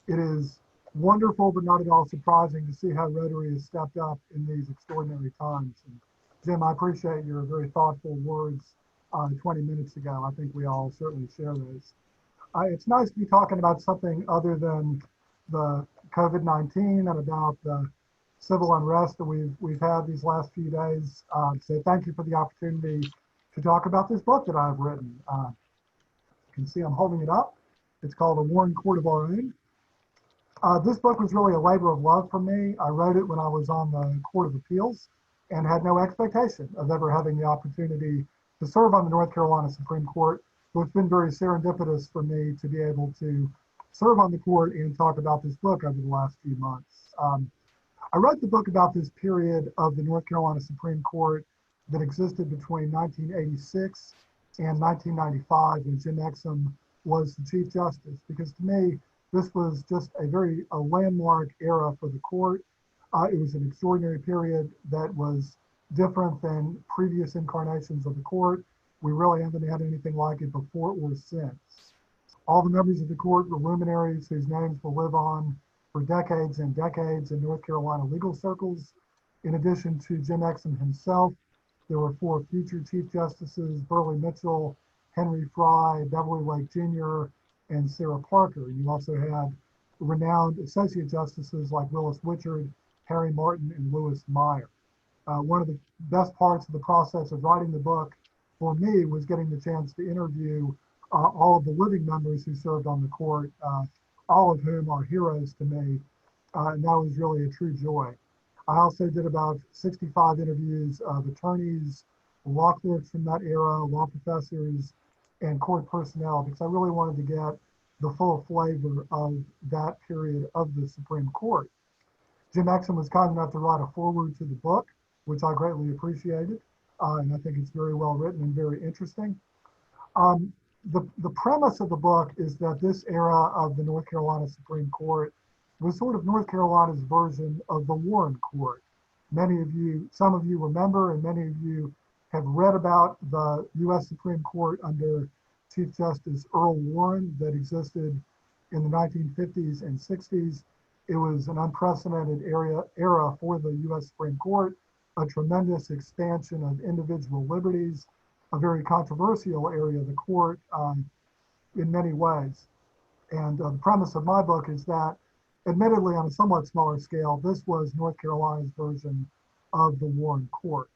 Speaker 3: It is wonderful, but not at all surprising to see how Rotary has stepped up in these extraordinary times. And Jim, I appreciate your very thoughtful words 20 minutes ago. I think we all certainly share those. It's nice to be talking about something other than the COVID-19 and about the civil unrest that we've had these last few days. So thank you for the opportunity to talk about this book that I've written. You can see I'm holding it up. It's called A Warren Court of Our Own. This book was really a labor of love for me. I wrote it when I was on the Court of Appeals and had no expectation of ever having the opportunity to serve on the North Carolina Supreme Court. So it's been very serendipitous for me to be able to serve on the court and talk about this book over the last few months. I wrote the book about this period of the North Carolina Supreme Court that existed between 1986 and 1995 when Jim Exum was the Chief Justice, because to me, this was just a landmark era for the court. It was an extraordinary period that was different than previous incarnations of the court. We really haven't had anything like it before or since. All the members of the court were luminaries whose names will live on for decades and decades in North Carolina legal circles. In addition to Jim Exum himself, there were 4 future Chief Justices, Burley Mitchell, Henry Fry, Beverly Lake Jr., and Sarah Parker. You also had renowned Associate Justices like Willis Wichard, Harry Martin, and Lewis Meyer. One of the best parts of the process of writing the book for me was getting the chance to interview all of the living members who served on the court, all of whom are heroes to me, and that was really a true joy. I also did about 65 interviews of attorneys, law clerks from that era, law professors, and court personnel, because I really wanted to get the full flavor of that period of the Supreme Court. Jim Exum was kind enough to write a foreword to the book, which I greatly appreciated, and I think it's very well written and very interesting. The premise of the book is that this era of the North Carolina Supreme Court was sort of North Carolina's version of the Warren Court. Some of you remember, and many of you have read about the U.S. Supreme Court under Chief Justice Earl Warren that existed in the 1950s and 60s. It was an unprecedented era for the U.S. Supreme Court, a tremendous expansion of individual liberties, a very controversial area of the court in many ways. And the premise of my book is that, admittedly on a somewhat smaller scale, this was North Carolina's version of the Warren Court.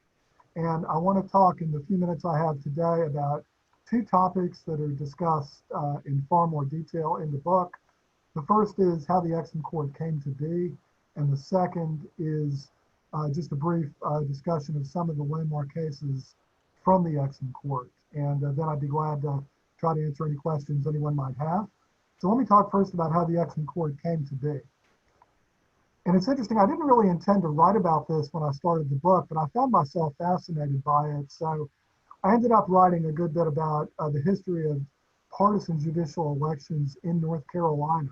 Speaker 3: And I want to talk in the few minutes I have today about 2 topics that are discussed in far more detail in the book. The first is how the Exum Court came to be, and the second is just a brief discussion of some of the landmark cases from the Exum Court. And then I'd be glad to try to answer any questions anyone might have. So let me talk first about how the Exum Court came to be. And it's interesting, I didn't really intend to write about this when I started the book, but I found myself fascinated by it. So I ended up writing a good bit about the history of partisan judicial elections in North Carolina.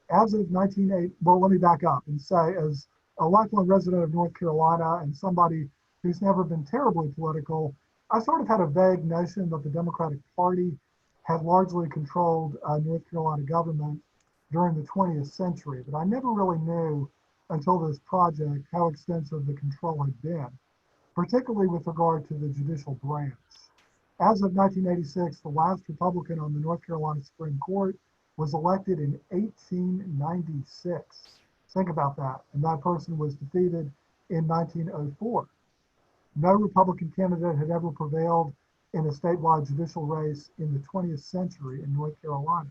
Speaker 3: As of 1980, well, let me back up and say, as a lifelong resident of North Carolina and somebody who's never been terribly political, I sort of had a vague notion that the Democratic Party had largely controlled North Carolina government during the 20th century, but I never really knew until this project how extensive the control had been, particularly with regard to the judicial branch. As of 1986, the last Republican on the North Carolina Supreme Court was elected in 1896. Think about that. And that person was defeated in 1904. No Republican candidate had ever prevailed in a statewide judicial race in the 20th century in North Carolina.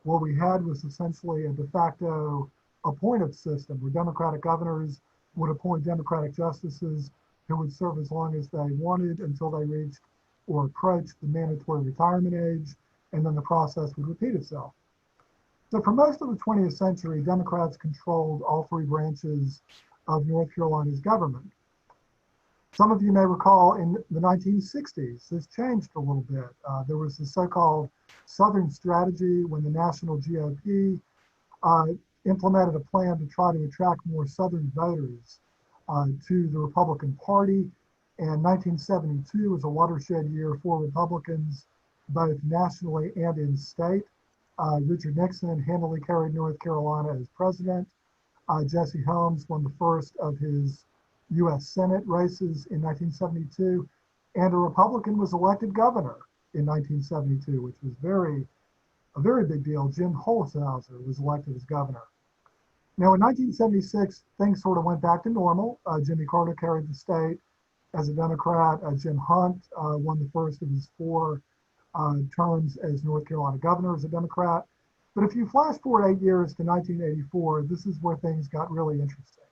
Speaker 3: What we had was essentially a de facto appointed system where Democratic governors would appoint Democratic justices who would serve as long as they wanted until they reached or approached the mandatory retirement age. and then the process would repeat itself. So for most of the 20th century, Democrats controlled all three branches of North Carolina's government. Some of you may recall in the 1960s, this changed a little bit. There was the so-called Southern Strategy when the National GOP implemented a plan to try to attract more Southern voters to the Republican Party. And 1972 was a watershed year for Republicans, both nationally and in state. Richard Nixon handily carried North Carolina as president. Jesse Helms won the first of his U.S. Senate races in 1972, and a Republican was elected governor in 1972, which was a very big deal. Jim Holshouser was elected as governor. Now, in 1976, things sort of went back to normal. Jimmy Carter carried the state as a Democrat. Jim Hunt won the first of his 4 terms as North Carolina governor as a Democrat. But if you flash forward 8 years to 1984, this is where things got really interesting.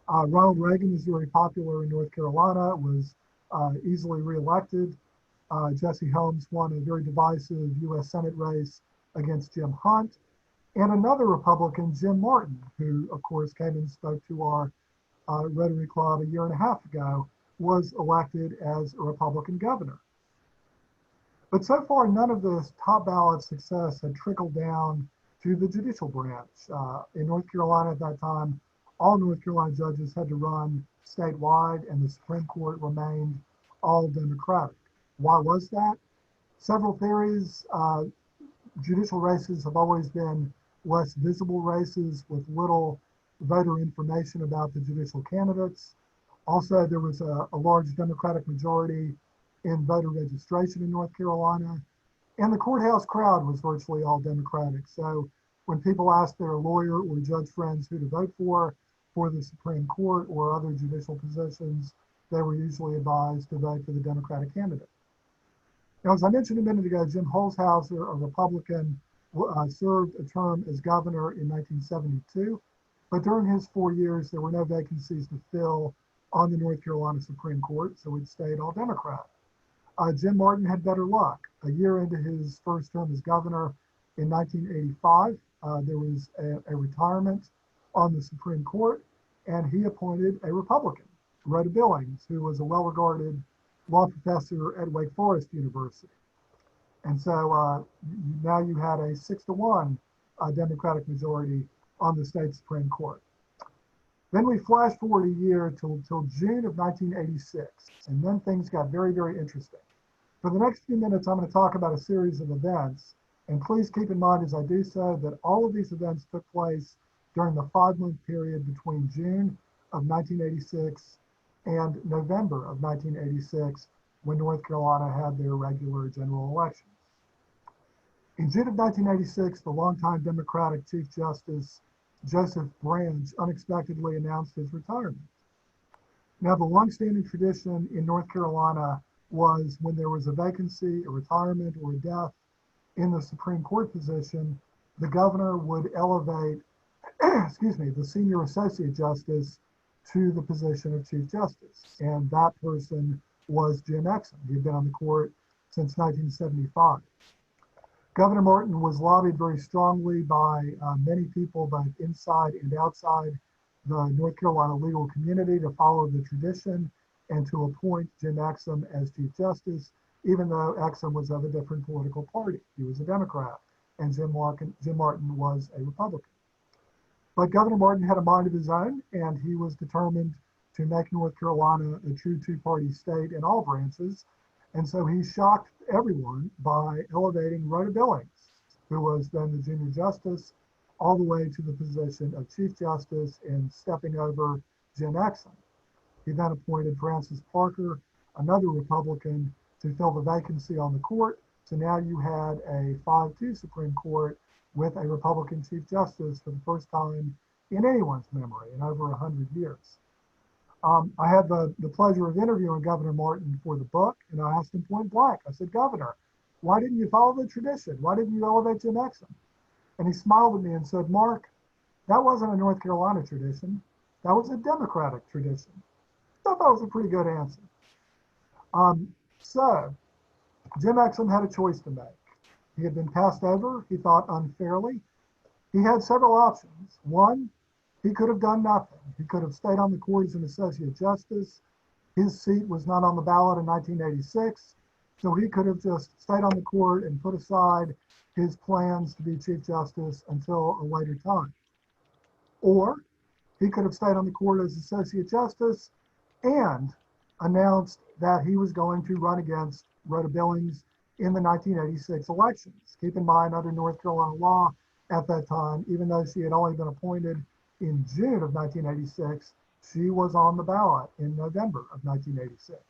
Speaker 3: Ronald Reagan was very popular in North Carolina, was easily reelected. Jesse Helms won a very divisive U.S. Senate race against Jim Hunt. And another Republican, Jim Martin, who, of course, came and spoke to our Rotary Club a year and a half ago, was elected as a Republican governor. But so far, none of this top ballot success had trickled down to the judicial branch. In North Carolina at that time, all North Carolina judges had to run statewide, and the Supreme Court remained all Democratic. Why was that? Several theories. Judicial races have always been less visible races with little voter information about the judicial candidates. Also, there was a large Democratic majority in voter registration in North Carolina, and the courthouse crowd was virtually all Democratic. So when people asked their lawyer or judge friends who to vote for the Supreme Court or other judicial positions, they were usually advised to vote for the Democratic candidate. Now, as I mentioned a minute ago, Jim Holshouser, a Republican, served a term as governor in 1972, but during his 4 years, there were no vacancies to fill on the North Carolina Supreme Court, so it stayed all Democrat. Jim Martin had better luck. A year into his first term as governor in 1985, there was a retirement on the Supreme Court, and he appointed a Republican, Rhoda Billings, who was a well-regarded law professor at Wake Forest University. And so now you had a 6-1 Democratic majority on the state Supreme Court. Then we flash forward a year till June of 1986, and then things got very, very interesting. For the next few minutes, I'm going to talk about a series of events, and please keep in mind as I do so that all of these events took place during the 5-month period between June of 1986 and November of 1986, when North Carolina had their regular general elections. In June of 1986, the longtime Democratic Chief Justice Joseph Branch unexpectedly announced his retirement. Now, the longstanding tradition in North Carolina was when there was a vacancy, a retirement, or a death in the Supreme Court position, the governor would elevate, the senior associate justice to the position of Chief Justice. And that person was Jim Exum. He had been on the court since 1975. Governor Martin was lobbied very strongly by many people, both inside and outside the North Carolina legal community, to follow the tradition and to appoint Jim Exum as Chief Justice, even though Exum was of a different political party. He was a Democrat, and Jim Martin was a Republican. But Governor Martin had a mind of his own, and he was determined to make North Carolina a true two-party state in all branches. And so he shocked everyone by elevating Rhoda Billings, who was then the junior justice, all the way to the position of Chief Justice and stepping over Jim Exum. He then appointed Francis Parker, another Republican, to fill the vacancy on the court. So now you had a 5-2 Supreme Court with a Republican Chief Justice for the first time in anyone's memory in over 100 years. I had the pleasure of interviewing Governor Martin for the book, and I asked him point blank. I said, Governor, why didn't you follow the tradition? Why didn't you elevate Jim Exum? And he smiled at me and said, Mark, that wasn't a North Carolina tradition. That was a Democratic tradition. I thought that was a pretty good answer. So Jim Exum had a choice to make. He had been passed over, he thought, unfairly. He had several options. One, he could have done nothing. He could have stayed on the court as an associate justice. His seat was not on the ballot in 1986, so he could have just stayed on the court and put aside his plans to be Chief Justice until a later time. Or he could have stayed on the court as Associate Justice and announced that he was going to run against Rhoda Billings in the 1986 elections. Keep in mind, under North Carolina law at that time, even though she had only been appointed in June of 1986, she was on the ballot in November of 1986.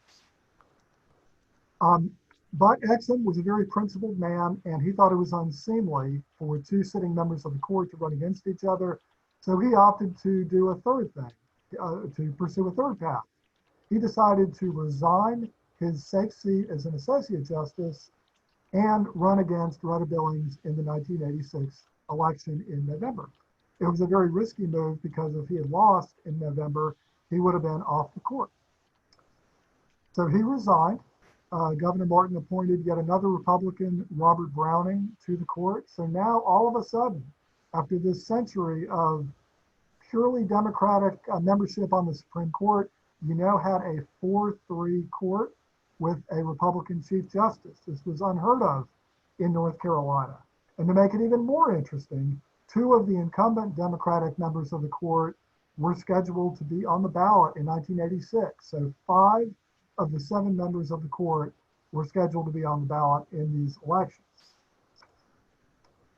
Speaker 3: But Exum was a very principled man, and he thought it was unseemly for two sitting members of the court to run against each other. So he opted to do a third thing, to pursue a third path. He decided to resign his safe seat as an associate justice and run against Rhoda Billings in the 1986 election in November. It was a very risky move because if he had lost in November, he would have been off the court. So he resigned. Governor Martin appointed yet another Republican, Robert Browning, to the court. So now all of a sudden, after this century of purely Democratic membership on the Supreme Court, you now had a 4-3 court with a Republican Chief Justice. This was unheard of in North Carolina. And to make it even more interesting, two of the incumbent Democratic members of the court were scheduled to be on the ballot in 1986. So 5 of the 7 members of the court were scheduled to be on the ballot in these elections.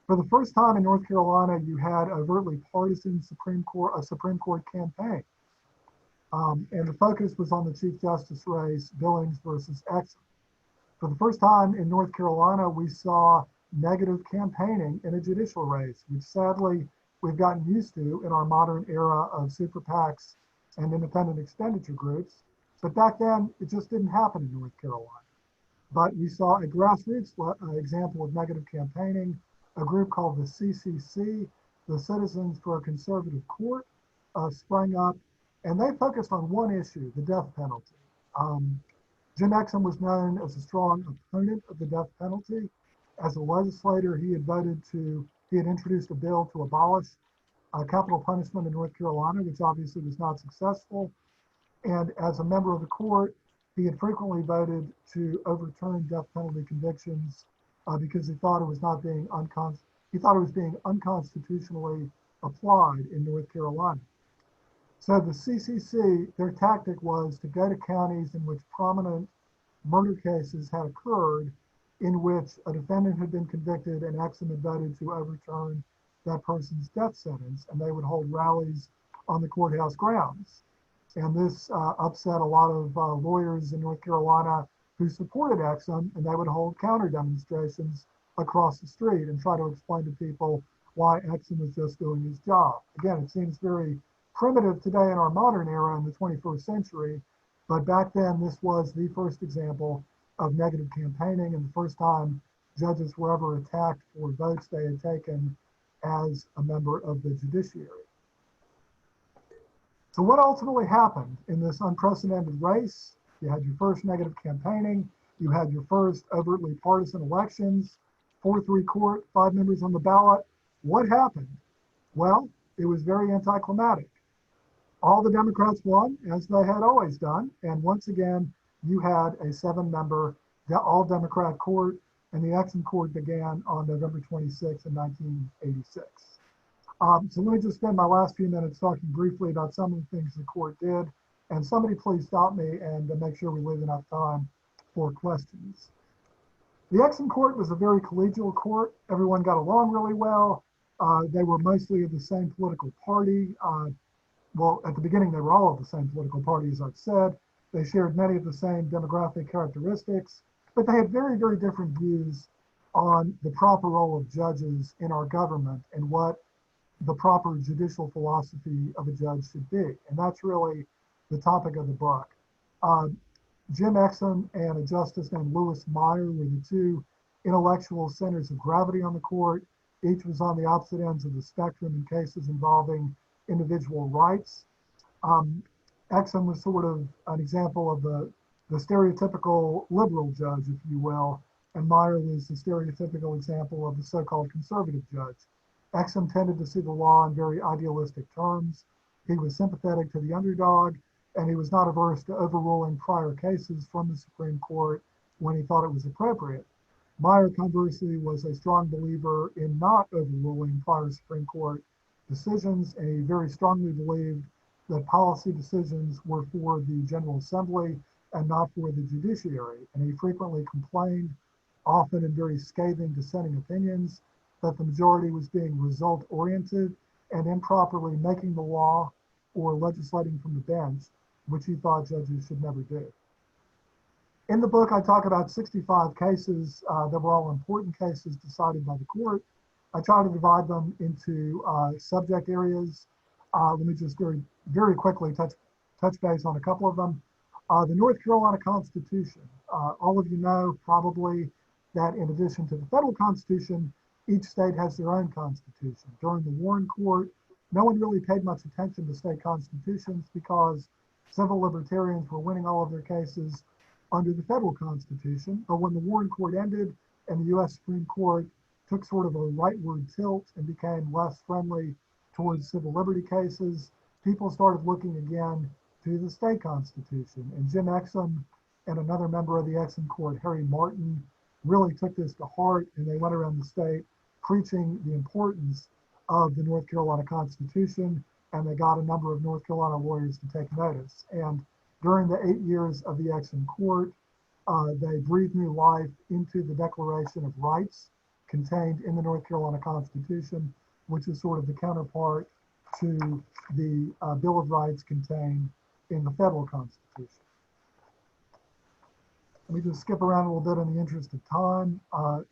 Speaker 3: For the first time in North Carolina, you had overtly partisan Supreme Court campaign. And the focus was on the Chief Justice race, Billings versus Exum. For the first time in North Carolina, we saw negative campaigning in a judicial race, which sadly we've gotten used to in our modern era of super PACs and independent expenditure groups. But back then, it just didn't happen in North Carolina. But we saw a grassroots example of negative campaigning. A group called the CCC, the Citizens for a Conservative Court, sprang up, and they focused on one issue, the death penalty. Jim Exum was known as a strong opponent of the death penalty. As a legislator, he had introduced a bill to abolish capital punishment in North Carolina, which obviously was not successful. And as a member of the court, he had frequently voted to overturn death penalty convictions because he thought it was being unconstitutionally applied in North Carolina. So the CCC, their tactic was to go to counties in which prominent murder cases had occurred, in which a defendant had been convicted and Exum had voted to overturn that person's death sentence, and they would hold rallies on the courthouse grounds. And this upset a lot of lawyers in North Carolina who supported Exum, and they would hold counter demonstrations across the street and try to explain to people why Exum was just doing his job. Again, it seems very primitive today in our modern era in the 21st century, but back then this was the first example of negative campaigning and the first time judges were ever attacked for votes they had taken as a member of the judiciary. So what ultimately happened in this unprecedented race? You had your first negative campaigning, you had your first overtly partisan elections, 4-3 court, 5 members on the ballot. What happened? Well, it was very anticlimactic. All the Democrats won, as they had always done, and once again, you had a 7-member all-Democrat court, and the Exum court began on November 26 in 1986. So let me just spend my last few minutes talking briefly about some of the things the court did, and somebody please stop me and make sure we leave enough time for questions. The Exum court was a very collegial court. Everyone got along really well. They were mostly of the same political party. Well, at the beginning, they were all of the same political party, as I've said. They shared many of the same demographic characteristics, but they had very, very different views on the proper role of judges in our government and what the proper judicial philosophy of a judge should be. And that's really the topic of the book. Jim Exum and a justice named Lewis Meyer were the two intellectual centers of gravity on the court. Each was on the opposite ends of the spectrum in cases involving individual rights. Exum was sort of an example of the stereotypical liberal judge, if you will, and Meyer was the stereotypical example of the so-called conservative judge. Exum tended to see the law in very idealistic terms. He was sympathetic to the underdog, and he was not averse to overruling prior cases from the Supreme Court when he thought it was appropriate. Meyer, conversely, was a strong believer in not overruling prior Supreme Court decisions, and he very strongly believed that policy decisions were for the General Assembly and not for the judiciary. And he frequently complained, often in very scathing dissenting opinions, that the majority was being result-oriented and improperly making the law or legislating from the bench, which he thought judges should never do. In the book, I talk about 65 cases that were all important cases decided by the court. I try to divide them into subject areas. Let me just very quickly touch base on a couple of them. The North Carolina Constitution. All of you know probably that in addition to the federal Constitution, each state has their own constitution. During the Warren Court, no one really paid much attention to state constitutions because civil libertarians were winning all of their cases under the federal Constitution. But when the Warren Court ended and the U.S. Supreme Court took sort of a rightward tilt and became less friendly towards civil liberty cases, people started looking again to the state constitution. And Jim Exum and another member of the Exum Court, Harry Martin, really took this to heart, and they went around the state preaching the importance of the North Carolina Constitution, and they got a number of North Carolina lawyers to take notice. And during the 8 years of the Exum Court, they breathed new life into the Declaration of Rights contained in the North Carolina Constitution, which is sort of the counterpart to the Bill of Rights contained in the federal Constitution. Let me just skip around a little bit in the interest of time.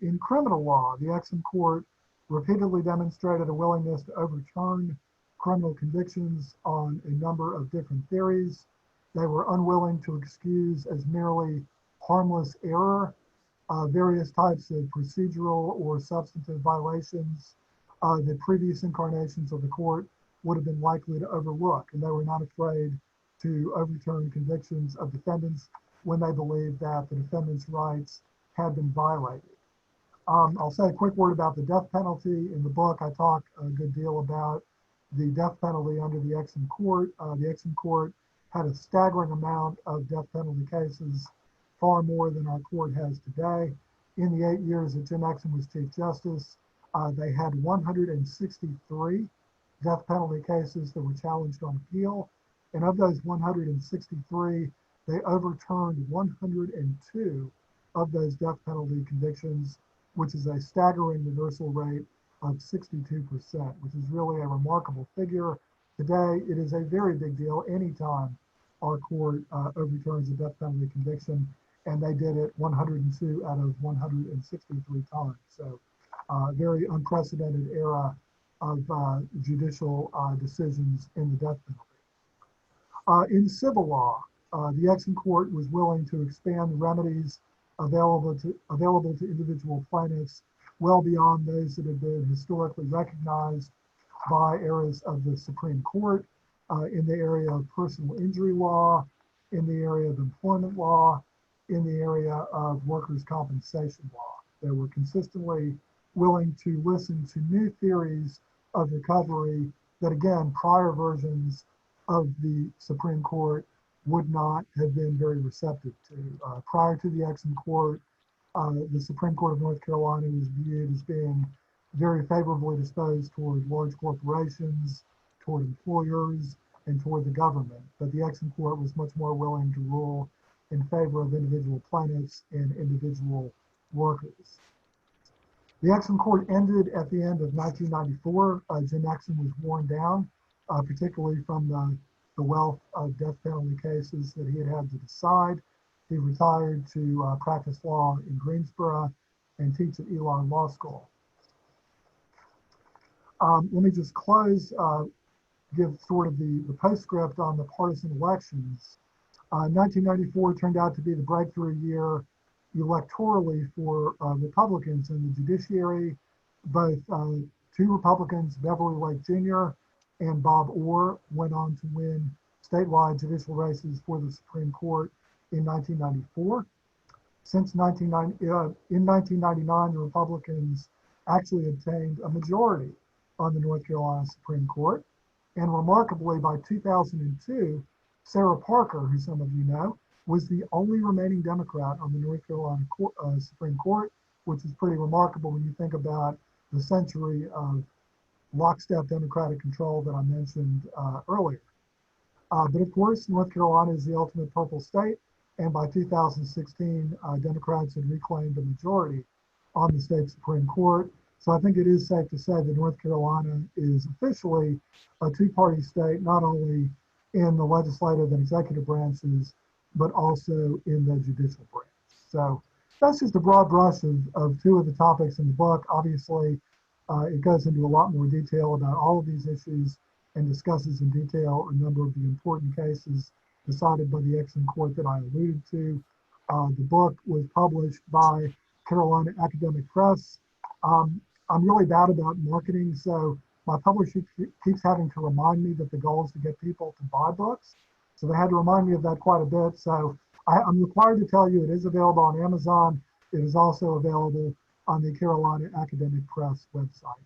Speaker 3: In criminal law, the Exum Court repeatedly demonstrated a willingness to overturn criminal convictions on a number of different theories. They were unwilling to excuse as merely harmless error various types of procedural or substantive violations that previous incarnations of the court would have been likely to overlook. And they were not afraid to overturn convictions of defendants when they believed that the defendant's rights had been violated. I'll say a quick word about the death penalty. In the book, I talk a good deal about the death penalty under the Exum Court. The Exum Court had a staggering amount of death penalty cases, far more than our court has today. In the 8 years that Jim Exum was Chief Justice, they had 163 death penalty cases that were challenged on appeal. And of those 163, they overturned 102 of those death penalty convictions, which is a staggering reversal rate of 62%, which is really a remarkable figure. Today, it is a very big deal anytime our court overturns a death penalty conviction, and they did it 102 out of 163 times. So very unprecedented era of judicial decisions in the death penalty. In civil law, the Exum Court was willing to expand the remedies available to individual plaintiffs well beyond those that had been historically recognized by areas of the Supreme Court in the area of personal injury law, in the area of employment law, in the area of workers' compensation law. They were consistently willing to listen to new theories of recovery that, again, prior versions of the Supreme Court would not have been very receptive to. Prior to the Exum Court, the Supreme Court of North Carolina was viewed as being very favorably disposed toward large corporations, toward employers, and toward the government. But the Exum Court was much more willing to rule in favor of individual plaintiffs and individual workers. The Exum Court ended at the end of 1994. Jim Exum was worn down, particularly from the wealth of death penalty cases that he had to decide. He retired to practice law in Greensboro and teach at Elon Law School. Let me just close, give sort of the postscript on the partisan elections. 1994 turned out to be the breakthrough year electorally for Republicans in the judiciary. Both two Republicans, Beverly Lake Jr. and Bob Orr, went on to win statewide judicial races for the Supreme Court in 1994. Since in 1999, the Republicans actually obtained a majority on the North Carolina Supreme Court. And remarkably, by 2002, Sarah Parker, who some of you know, was the only remaining Democrat on the North Carolina Supreme Court, which is pretty remarkable when you think about the century of lockstep Democratic control that I mentioned earlier. But of course, North Carolina is the ultimate purple state. And by 2016, Democrats had reclaimed a majority on the state Supreme Court. So I think it is safe to say that North Carolina is officially a two-party state, not only in the legislative and executive branches, but also in the judicial branch. So that's just a broad brush of two of the topics in the book. Obviously, it goes into a lot more detail about all of these issues and discusses in detail a number of the important cases decided by the Exum Court that I alluded to. The book was published by Carolina Academic Press. I'm really bad about marketing, so my publisher keeps having to remind me that the goal is to get people to buy books. So they had to remind me of that quite a bit. So I'm required to tell you it is available on Amazon. It is also available on the Carolina Academic Press website.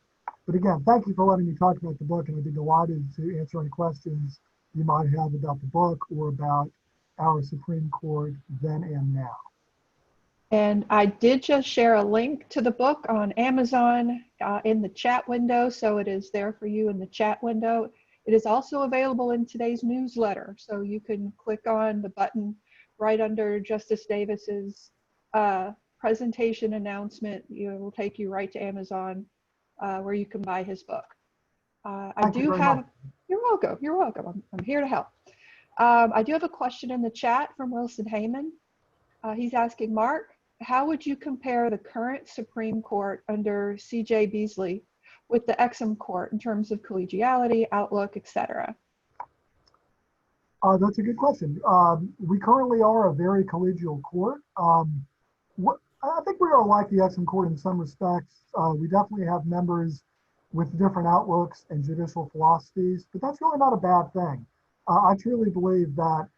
Speaker 3: But again, thank you for letting me talk about the book, and I'd be delighted to answer any questions you might have about the book or about our Supreme Court then and now.
Speaker 1: And I did just share a link to the book on Amazon in the chat window, so it is there for you in the chat window. It is also available in today's newsletter, so you can click on the button right under Justice Davis's presentation announcement. It will take you right to Amazon where you can buy his book. You're welcome. You're welcome. I'm here to help. I do have a question in the chat from Wilson Heyman. He's asking, Mark, how would you compare the current Supreme Court under C.J. Beasley with the Exum Court in terms of collegiality, outlook, etc.?
Speaker 3: That's a good question. We currently are a very collegial court. I think we are like the Exum Court in some respects. We definitely have members with different outlooks and judicial philosophies, but that's really not a bad thing. I truly believe that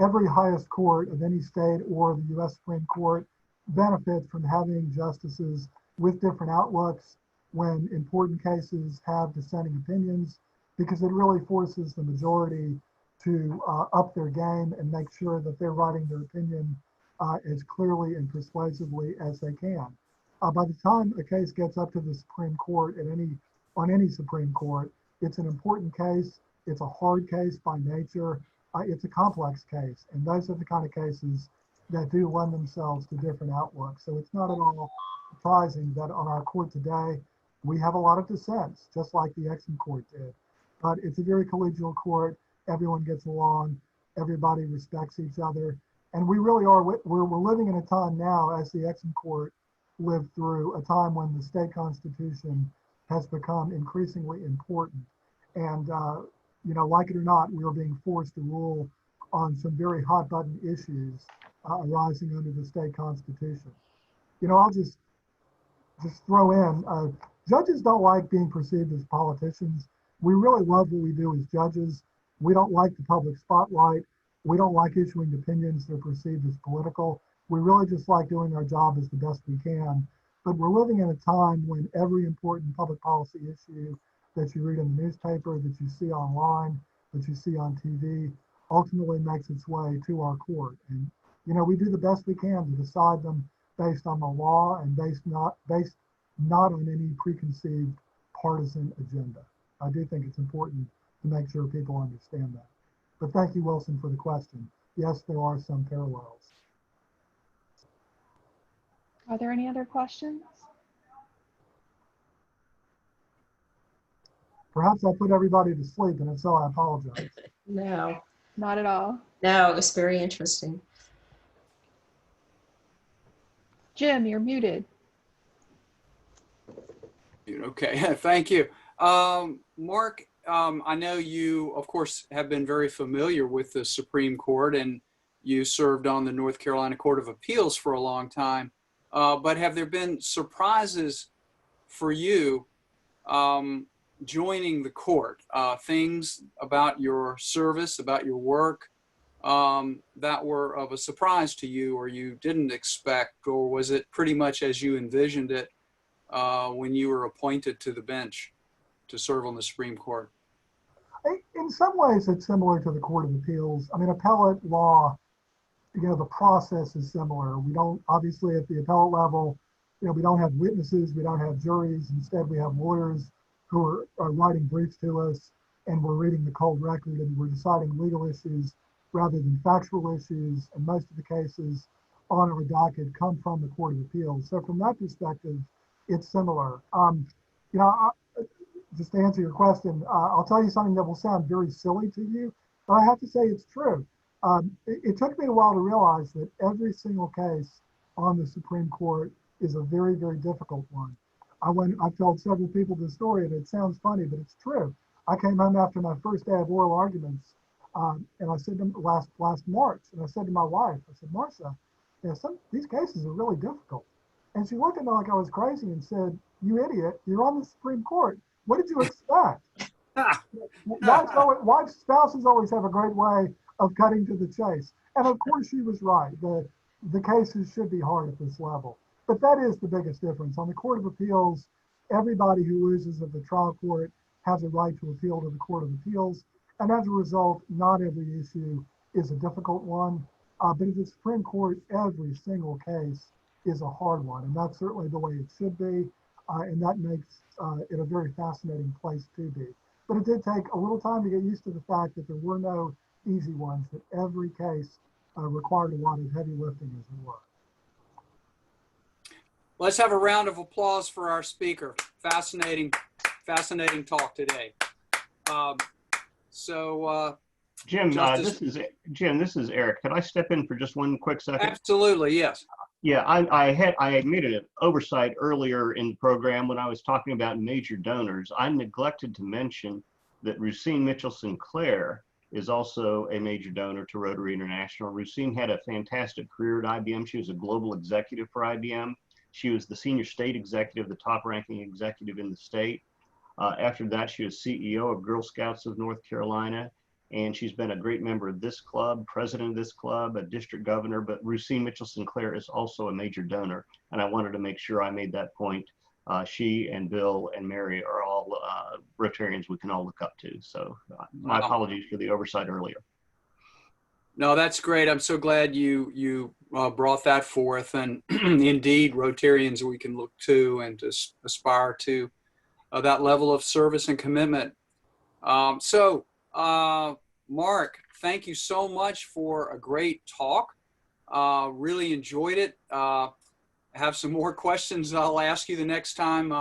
Speaker 3: every highest court of any state or the U.S. Supreme Court benefits from having justices with different outlooks when important cases have dissenting opinions, because it really forces the majority to up their game and make sure that they're writing their opinion as clearly and persuasively as they can. By the time a case gets up to the Supreme Court on any Supreme Court, it's an important case. It's a hard case by nature. It's a complex case, and those are the kind of cases that do lend themselves to different outlooks. So it's not at all surprising that on our court today, we have a lot of dissents, just like the Exum Court did. But it's a very collegial court. Everyone gets along. Everybody respects each other. And we really are, we're living in a time now, as the Exum Court lived through, a time when the state constitution has become increasingly important. And, like it or not, we are being forced to rule on some very hot button issues arising under the state constitution. I'll just throw in, judges don't like being perceived as politicians. We really love what we do as judges. We don't like the public spotlight. We don't like issuing opinions that are perceived as political. We really just like doing our job as the best we can. But we're living in a time when every important public policy issue that you read in the newspaper, that you see online, that you see on TV, ultimately makes its way to our court. And, we do the best we can to decide them based on the law and based not on any preconceived partisan agenda. I do think it's important to make sure people understand that. But thank you, Wilson, for the question. Yes, there are some parallels.
Speaker 1: Are there any other questions?
Speaker 3: Perhaps I put everybody to sleep, and if so, I apologize.
Speaker 5: No,
Speaker 1: Not at all.
Speaker 5: no, it was very interesting.
Speaker 1: Jim, you're muted.
Speaker 8: Okay, thank you. Mark, I know you, of course, have been very familiar with the Supreme Court, and you served on the North Carolina Court of Appeals for a long time. But have there been surprises for you joining the court? Things about your service, about your work that were of a surprise to you or you didn't expect, or was it pretty much as you envisioned it when you were appointed to the bench to serve on the Supreme Court?
Speaker 3: In some ways, it's similar to the Court of Appeals. I mean, appellate law, the process is similar. We don't, obviously, at the appellate level, we don't have witnesses, we don't have juries. Instead, we have lawyers who are writing briefs to us, and we're reading the cold record, and we're deciding legal issues rather than factual issues. And most of the cases on our docket come from the Court of Appeals. So from that perspective, it's similar. Just to answer your question, I'll tell you something that will sound very silly to you, but I have to say it's true. It took me a while to realize that every single case on the Supreme Court is a very, very difficult one. I've told several people this story, and it sounds funny, but it's true. I came home after my first day of oral arguments, and I said to last March, and I said to my wife, I said, Marcia, these cases are really difficult. And she looked at me like I was crazy and said, you idiot, you're on the Supreme Court. What did you expect? Wives, spouses always have a great way of cutting to the chase. And of course she was right. The cases should be hard at this level. But that is the biggest difference. On the Court of Appeals, everybody who loses at the trial court has a right to appeal to the Court of Appeals. And as a result, not every issue is a difficult one. But at the Supreme Court, every single case is a hard one. And that's certainly the way it should be. And that makes it a very fascinating place to be. But it did take a little time to get used to the fact that there were no easy ones, that every case required a lot of heavy lifting, as it were.
Speaker 8: Let's have a round of applause for our speaker. Fascinating talk today.
Speaker 13: Jim,
Speaker 8: Justice,
Speaker 13: this is Eric. Could I step in for just one quick second?
Speaker 8: Absolutely, yes.
Speaker 13: Yeah, I made an oversight earlier in the program when I was talking about major donors. I neglected to mention that Rusine Mitchell Sinclair is also a major donor to Rotary International. Rusine had a fantastic career at IBM. She was a global executive for IBM. She was the senior state executive, the top ranking executive in the state. After that, she was CEO of Girl Scouts of North Carolina. And she's been a great member of this club, president of this club, a district governor, but Rusine Mitchell Sinclair is also a major donor. And I wanted to make sure I made that point. She and Bill and Mary are all Rotarians we can all look up to. So my apologies for the oversight earlier.
Speaker 8: No, that's great. I'm so glad you brought that forth. And indeed, Rotarians we can look to and to aspire to that level of service and commitment. Mark, thank you so much for a great talk. Really enjoyed it. Have some more questions I'll ask you the next time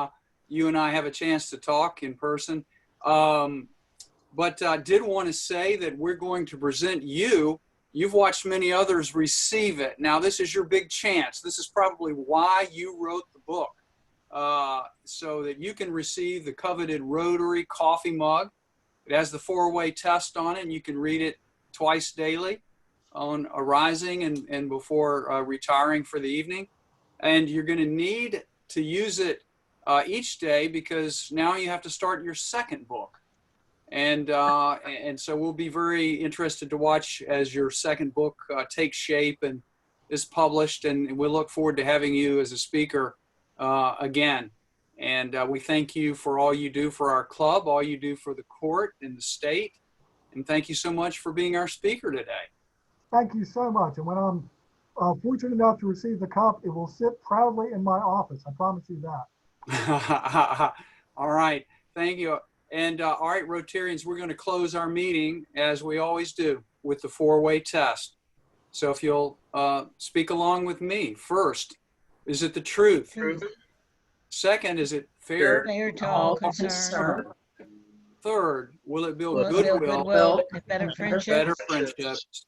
Speaker 8: you and I have a chance to talk in person. But I did want to say that we're going to present you. You've watched many others receive it. Now, this is your big chance. This is probably why you wrote the book, so that you can receive the coveted Rotary coffee mug. It has the 4-way test on it, and you can read it twice daily on arising and before retiring for the evening. And you're going to need to use it each day because now you have to start your second book. And so we'll be very interested to watch as your second book takes shape and is published. And we look forward to having you as a speaker again. And we thank you for all you do for our club, all you do for the court and the state. And thank you so much for being our speaker today.
Speaker 3: Thank you so much. And when I'm fortunate enough to receive the cup, it will sit proudly in my office. I promise you that.
Speaker 8: All right. Thank you. And all right, Rotarians, we're going to close our meeting as we always do with the 4-way test. So if you'll speak along with me. First, is it the truth? Second, is it fair?
Speaker 2: Fair to all concerned.
Speaker 8: Third, will it build
Speaker 2: Will it build
Speaker 8: goodwill
Speaker 2: and better friendships?
Speaker 8: better friendships?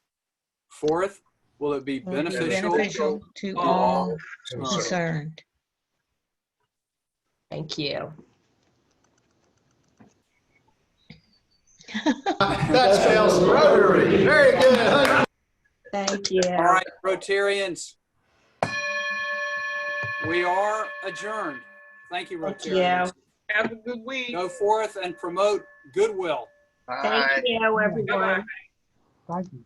Speaker 8: Fourth, will it be
Speaker 2: Will it be
Speaker 8: beneficial
Speaker 2: to all concerned?
Speaker 5: Thank you.
Speaker 9: That spells Rotary. Very good.
Speaker 5: Thank you.
Speaker 8: All right, Rotarians, we are adjourned. Thank you, Rotarians.
Speaker 11: Have a good week.
Speaker 8: Go forth and promote goodwill.
Speaker 14: Thank you, everyone.
Speaker 3: Thank you.